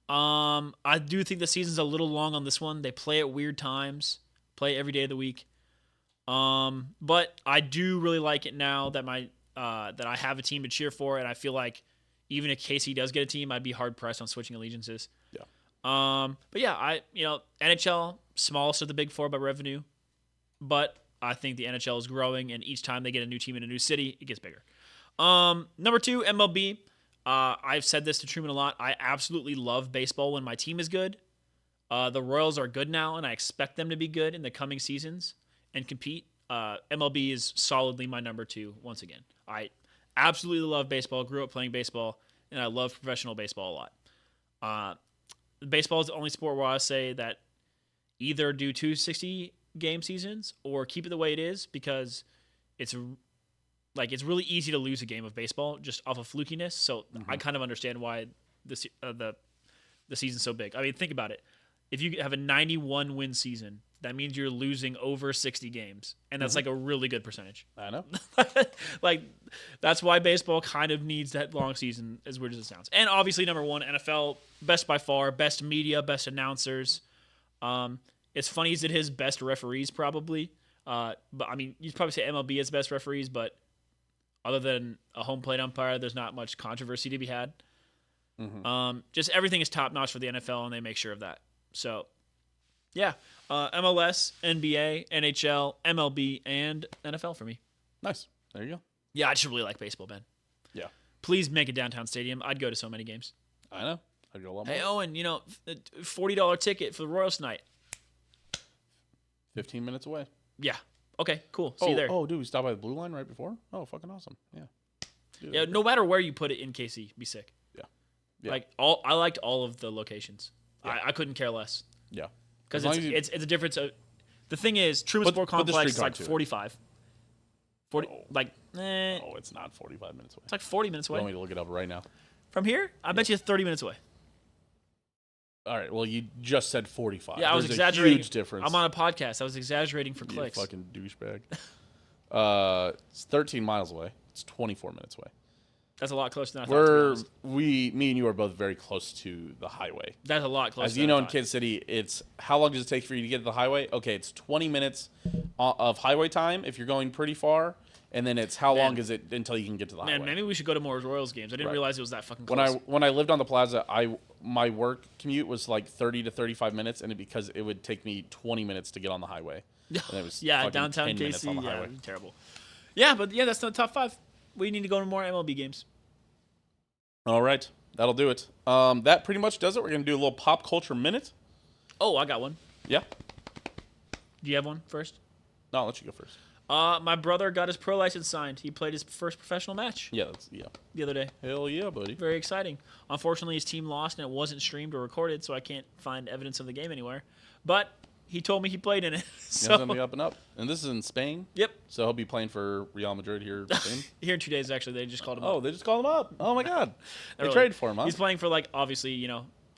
I do think the season's a little long on this one. They play at weird times, play every day of the week. But I do really like it now that that I have a team to cheer for, and I feel like even if KC does get a team, I'd be hard pressed on switching allegiances. Yeah. But yeah, NHL, smallest of the big four by revenue, but I think the NHL is growing, and each time they get a new team in a new city, it gets bigger. Number 2, MLB. I've said this to Truman a lot. I absolutely love baseball when my team is good. The Royals are good now, and I expect them to be good in the coming seasons and compete. MLB is solidly my number 2 once again. I absolutely love baseball, grew up playing baseball, and I love professional baseball a lot. Baseball is the only sport where I say that either do 2 60-game seasons or keep it the way it is, because it's really easy to lose a game of baseball just off of flukiness. So I kind of understand why the season's so big. I mean, think about it. If you have a 91 win season, that means you're losing over 60 games, and that's like a really good percentage. I know. Like, that's why baseball kind of needs that long season, as weird as it sounds. And obviously, number 1, NFL, best by far, best media, best announcers. As funny as it is, best referees probably. But I mean, you'd probably say MLB is best referees, but other than a home plate umpire, there's not much controversy to be had. Just everything is top notch for the NFL, and they make sure of that. So, yeah, MLS, NBA, NHL, MLB, and NFL for me. Nice. There you go. Yeah, I just really like baseball, Ben. Yeah. Please make a downtown stadium. I'd go to so many games. I know. I'd go a lot more. Hey, Owen, $40 ticket for the Royals tonight. 15 minutes away. Yeah. Okay, cool. See you there. Oh, dude, we stopped by the Blue Line right before? Oh, fucking awesome. Yeah. Dude, Yeah, no matter where you put it in KC, be sick. Yeah. Like, I liked all of the locations. Yeah. I couldn't care less. Yeah. Because it's a difference of... The thing is, Truman Sport Complex is like 45. 40, Oh, it's not 45 minutes away. It's like 40 minutes You away. want me to look it up right now? From here, I bet you it's 30 minutes away. All right. Well, you just said 45. Yeah, I was There's exaggerating. A huge difference. I'm on a podcast. I was exaggerating for You clicks. fucking douchebag. It's 13 miles away. It's 24 minutes away. That's a lot closer than I thought. To be honest. Me and you are both very close to the highway. That's a lot closer. As you know, in Kansas City, it's how long does it take for you to get to the highway? Okay, it's 20 minutes of highway time if you're going pretty far, and then it's how long is it until you can get to the highway? Man, maybe we should go to more Royals games. I didn't realize it was that fucking close. When I lived on the plaza, my work commute was like 30 to 35 minutes, and because it would take me 20 minutes to get on the highway. And it was downtown 10 minutes on the KC, highway. terrible. Yeah, but that's the top 5. We need to go to more MLB games. All right, that'll do it. That pretty much does it. We're gonna do a little pop culture minute. Oh, I got one. Yeah. Do you have one first? No, I'll let you go first. My brother got his pro license signed. He played his first professional match Yeah, the other day. Hell yeah, buddy. Very exciting. Unfortunately, his team lost and it wasn't streamed or recorded, so I can't find evidence of the game anywhere. But he told me he played in it. He's on the up and up. And this is in Spain. Yep. So he'll be playing for Real Madrid here soon. Here in 2 days, actually, they just called him up. Oh, they just called him up. Oh my God. They Really. traded for him, huh? He's playing for obviously,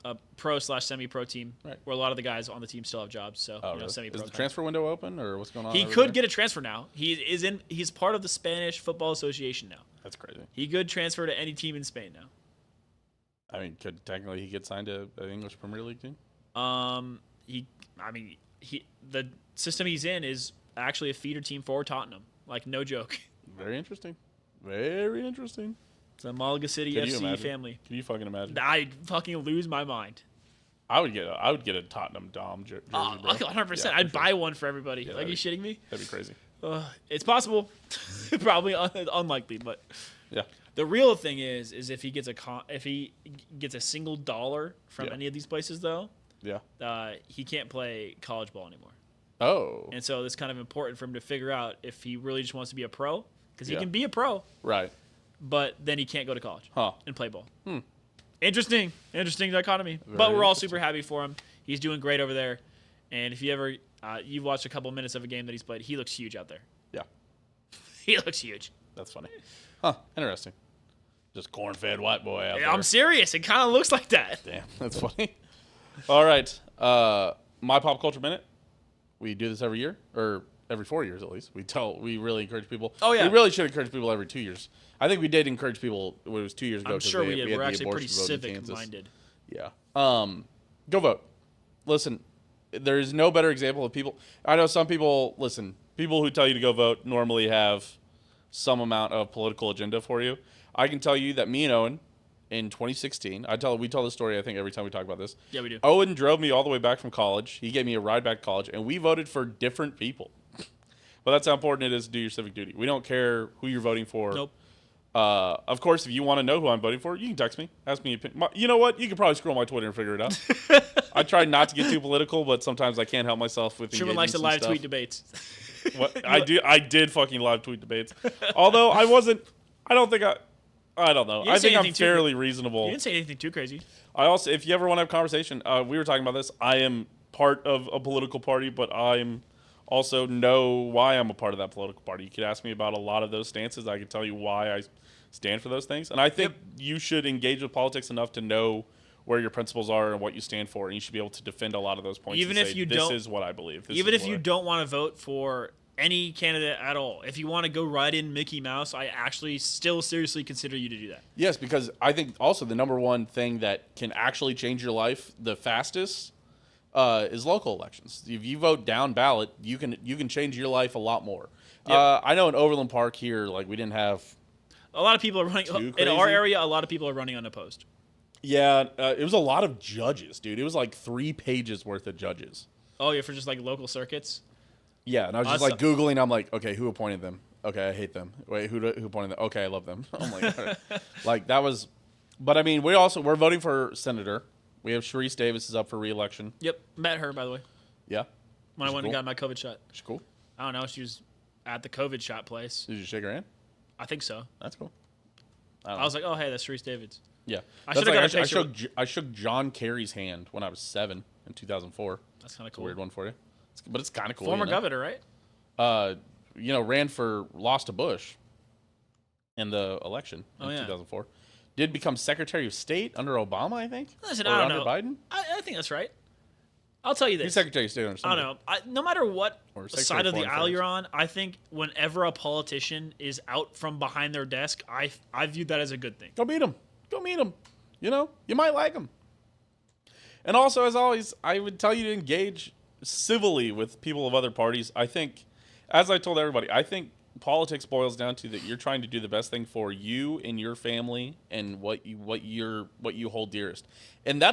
a pro/semi-pro team, Right. where a lot of the guys on the team still have jobs. So Really? semi-pro. Is the transfer window open or what's going on? He over could there? get a transfer now. He's part of the Spanish Football Association now. That's crazy. He could transfer to any team in Spain now. I mean, could technically he get signed to an English Premier League team? The system he's in is actually a feeder team for Tottenham. Like, no joke. Very interesting. Very interesting. It's a Malaga City Can you FC imagine? family. Can you fucking imagine? I fucking lose my mind. I would get a Tottenham Dahm jersey. Oh, bro. 100%. Yeah, I'd for buy one for everybody. Yeah, Like, are you shitting me? That'd be crazy. It's possible. Probably unlikely, but Yeah. the real thing is if he gets a single dollar from any of these places, though, Yeah. he can't play college ball anymore. Oh. And so it's kind of important for him to figure out if he really just wants to be a pro, because he Yeah. can be a pro, Right. but then he can't go to college Huh. and play ball. Interesting dichotomy. But Very we're all interesting. super happy for him. He's doing great over there. And if you ever you've watched a couple minutes of a game that he's played, he looks huge out there. Yeah. He looks huge. That's funny. Huh. Interesting. Just corn-fed white boy out there. I'm serious. It kind of looks like that. Damn, that's funny. All right. My pop culture minute. We do this every year, or every 4 years at least. We really encourage people. Oh, yeah. We really should encourage people every 2 years. I think we did encourage people when it was 2 years ago. I'm sure we did. We had We're the actually pretty abortion vote in civic Kansas. minded. Yeah. Go vote. Listen, there is no better example of people. I know some people, people who tell you to go vote normally have some amount of political agenda for you. I can tell you that me and Owen in 2016, we tell the story I think every time we talk about this. Yeah, we do. Owen drove me all the way back from college. He gave me a ride back to college, and we voted for different people. But that's how important it is to do your civic duty. We don't care who you're voting for. Nope. Of course, if you want to know who I'm voting for, you can text me. Ask me. You know what? You can probably scroll my Twitter and figure it out. I try not to get too political, but sometimes I can't help myself with Truman likes to live tweet debates. What I did fucking live tweet debates. Although I wasn't. I don't know. I think I'm fairly reasonable. You didn't say anything too crazy. I also, if you ever want to have a conversation, we were talking about this. I am part of a political party, but I'm also know why I'm a part of that political party. You could ask me about a lot of those stances. I could tell you why I stand for those things. And I think you should engage with politics enough to know where your principles are and what you stand for, and you should be able to defend a lot of those points. Even if you this don't, is what I believe. Even if you don't want to vote for any candidate at all, if you want to go right in Mickey Mouse, I actually still seriously consider you to do that. Yes, because I think also the number one thing that can actually change your life the fastest is local elections. If you vote down ballot, you can change your life a lot more. Yep. I know in Overland Park here, like we didn't have a lot of people are running in our area. A lot of people are running unopposed. Yeah, it was a lot of judges, dude. It was like 3 pages worth of judges. Oh, yeah, for just like local circuits. Yeah, and I was just like Googling. I'm like, okay, who appointed them? Okay, I hate them. Wait, who appointed them? Okay, I love them. I'm like, all right. Like that was, but I mean, we're voting for senator. We have Sharice Davis is up for re-election. Yep, met her by the way. Yeah, when I went and got my COVID shot. She's cool. I don't know. She was at the COVID shot place. Did you shake her hand? I think so. That's cool. I was like, oh hey, that's Sharice Davis. Yeah, I should have got a picture. I shook John Kerry's hand when I was 7 in 2004. That's kind of cool. A weird one for you, but it's kind of cool. Former governor, right? Lost to Bush in the election in 2004. Did become Secretary of State under Obama, I think. Listen, or I don't under know. Biden. I think that's right. I'll tell you this. He's Secretary of State under somebody. I don't know. No matter what side of the aisle you're on, I think whenever a politician is out from behind their desk, I view that as a good thing. Go meet him. Go meet him. You know, you might like him. And also, as always, I would tell you to engage civilly with people of other parties. I think, as I told everybody, I think politics boils down to that you're trying to do the best thing for you and your family and what you hold dearest. And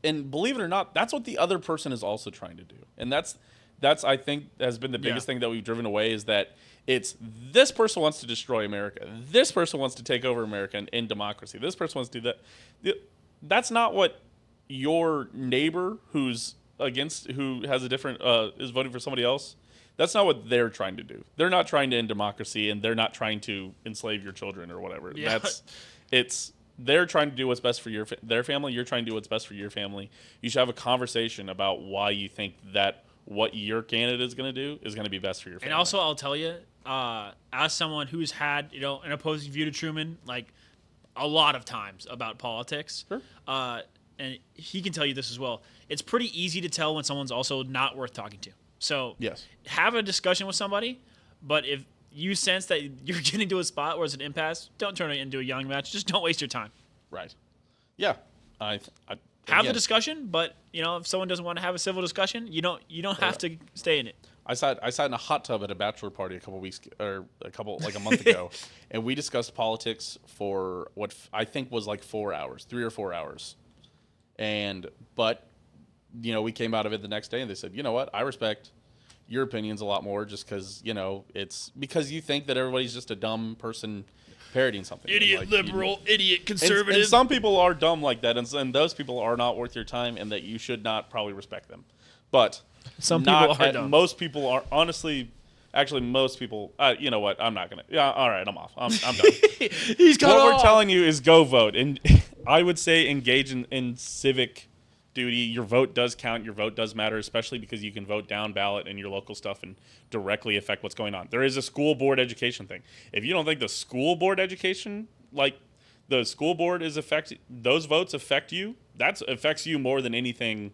and believe it or not, that's what the other person is also trying to do. And that's I think has been the biggest thing that we've driven away, is that it's this person wants to destroy America. This person wants to take over America and democracy. This person wants to do that. That's not what your neighbor who has a different is voting for somebody else. That's not what they're trying to do. They're not trying to end democracy, and they're not trying to enslave your children or whatever. Yeah. They're trying to do what's best for their family. You're trying to do what's best for your family. You should have a conversation about why you think that what your candidate is going to do is going to be best for your family. And also, I'll tell you, as someone who's had an opposing view to Truman, like a lot of times about politics, sure. And he can tell you this as well. It's pretty easy to tell when someone's also not worth talking to. So yes, have a discussion with somebody, but if you sense that you're getting to a spot where it's an impasse, don't turn it into a yelling match. Just don't waste your time. Right. Yeah. Have the discussion, but if someone doesn't want to have a civil discussion, you don't have to stay in it. I sat in a hot tub at a bachelor party a month ago, and we discussed politics for what I think was like 4 hours, 3 or 4 hours. But we came out of it the next day and they said, you know what, I respect your opinions a lot more just because, it's because you think that everybody's just a dumb person parodying something. Idiot liberal, idiot conservative. And some people are dumb like that, and those people are not worth your time, and that you should not probably respect them. But some people are dumb. Most people are, honestly, actually most people, you know what, I'm not going to. Yeah, all right, I'm off. I'm done. He's cut off. What we're telling you is go vote. And I would say engage in civic duty. Your vote does count. Your vote does matter, especially because you can vote down ballot in your local stuff and directly affect what's going on. There is a school board education thing. If you don't think the school board education, like the school board is those votes affect you, that affects you more than anything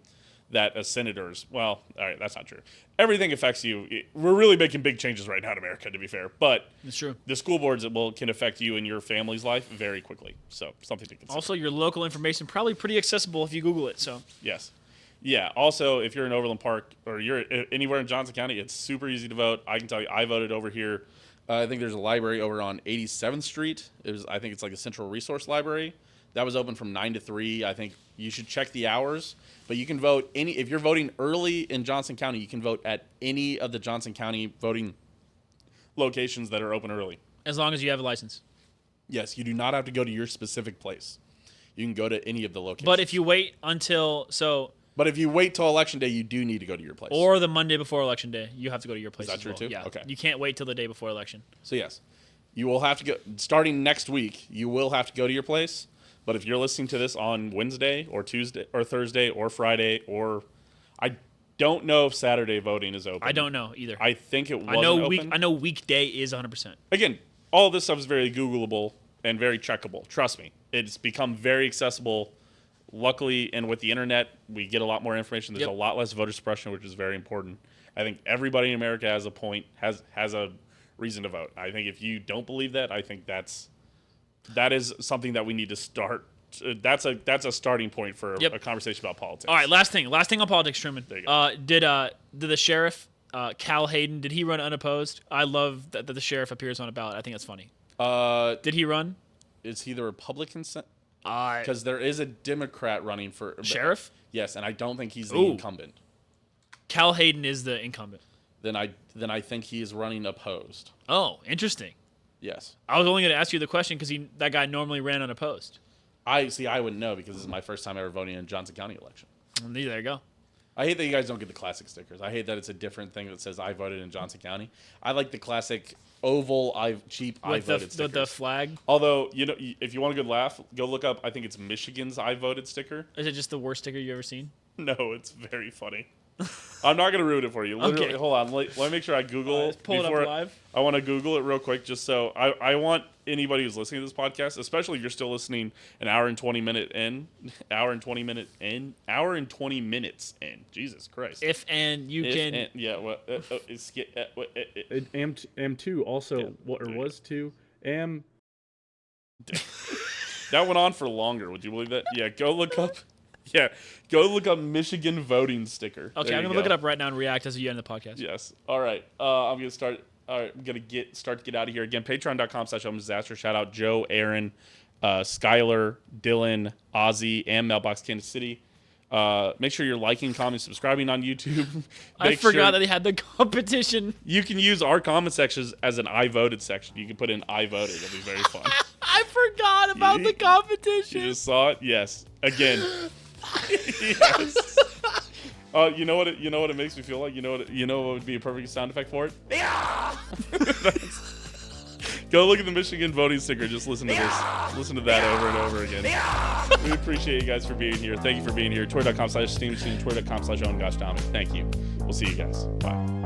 that as senators, well, all right, that's not true. Everything affects you. We're really making big changes right now in America, to be fair. But It's true. the school boards can affect you and your family's life very quickly. So something to consider. Also, your local information probably pretty accessible if you Google it. So Yes. Yeah. Also, if you're in Overland Park or you're anywhere in Johnson County, it's super easy to vote. I can tell you, I voted over here. I think there's a library over on 87th Street. I think it's like a central resource library. That was open from 9 to 3. I think you should check the hours. But you can vote if you're voting early in Johnson County, you can vote at any of the Johnson County voting locations that are open early. as long as you have a license. Yes, you do not have to go to your specific place. You can go to any of the locations. But if you wait until But if you wait till election day, you do need to go to your place. or the Monday before election day, you have to go to your place. Is that as true well. too? Yeah. Okay. You can't wait till the day before election. So yes, you will have to go starting next week. You will have to go to your place. But if you're listening to this on Wednesday or Tuesday or Thursday or Friday or I don't know if Saturday voting is open. I don't know either. I think it wasn't open. I know weekday is 100%. Again, all of this stuff is very Googleable and very checkable. Trust me, it's become very accessible. Luckily, and with the internet, we get a lot more information. There's a lot less voter suppression, which is very important. I think everybody in America has a reason to vote. I think if you don't believe that, I think that is something that we need to start. That's a starting point for a conversation about politics. All right, last thing on politics, Truman. There you go. Did the sheriff Cal Hayden, did he run unopposed? I love that the sheriff appears on a ballot. I think that's funny. Did he run? Is he the Republican? Because there is a Democrat running for sheriff. Yes, and I don't think he's the incumbent. Cal Hayden is the incumbent. Then I think he is running opposed. Oh, interesting. Yes. I was only going to ask you the question because that guy normally ran unopposed. I wouldn't know because this is my first time ever voting in a Johnson County election. Well, there you go. I hate that you guys don't get the classic stickers. I hate that it's a different thing that says I voted in Johnson County. I like the classic oval, I voted stickers. With the flag? Although, if you want a good laugh, go look up, I think it's Michigan's I voted sticker. Is it just the worst sticker you've ever seen? No, it's very funny. I'm not going to ruin it for you. Literally, Okay. Hold on. Let me make sure I Google Let's pull it up live. I want to Google it real quick just so I want anybody who's listening to this podcast, especially if you're still listening an hour and 20 minutes in. Jesus Christ. M2 also was 2. That went on for longer. Would you believe that? Yeah, go look up Michigan voting sticker. Okay, I'm gonna look it up right now and react as you end the podcast. Yes. All right. I'm gonna start. All right, I'm gonna start to get out of here again. Patreon.com/HomeDisaster. Shout out Joe, Aaron, Skylar, Dylan, Ozzy, and Mailbox Kansas City. Make sure you're liking, commenting, subscribing on YouTube. I forgot that they had the competition. You can use our comment sections as an I voted section. You can put in I voted. It'll be very fun. I forgot about the competition. You just saw it? Yes. Again. Yes. You know what it makes me feel like? You know what would be a perfect sound effect for it? Yeah. Go look at the Michigan voting sticker. Just listen to this. Listen to that over and over again. We appreciate you guys for being here. Thank you for being here. Twitter.com/SteamMachine, Twitter.com/OwenGoshDominant. Thank you. We'll see you guys. Bye.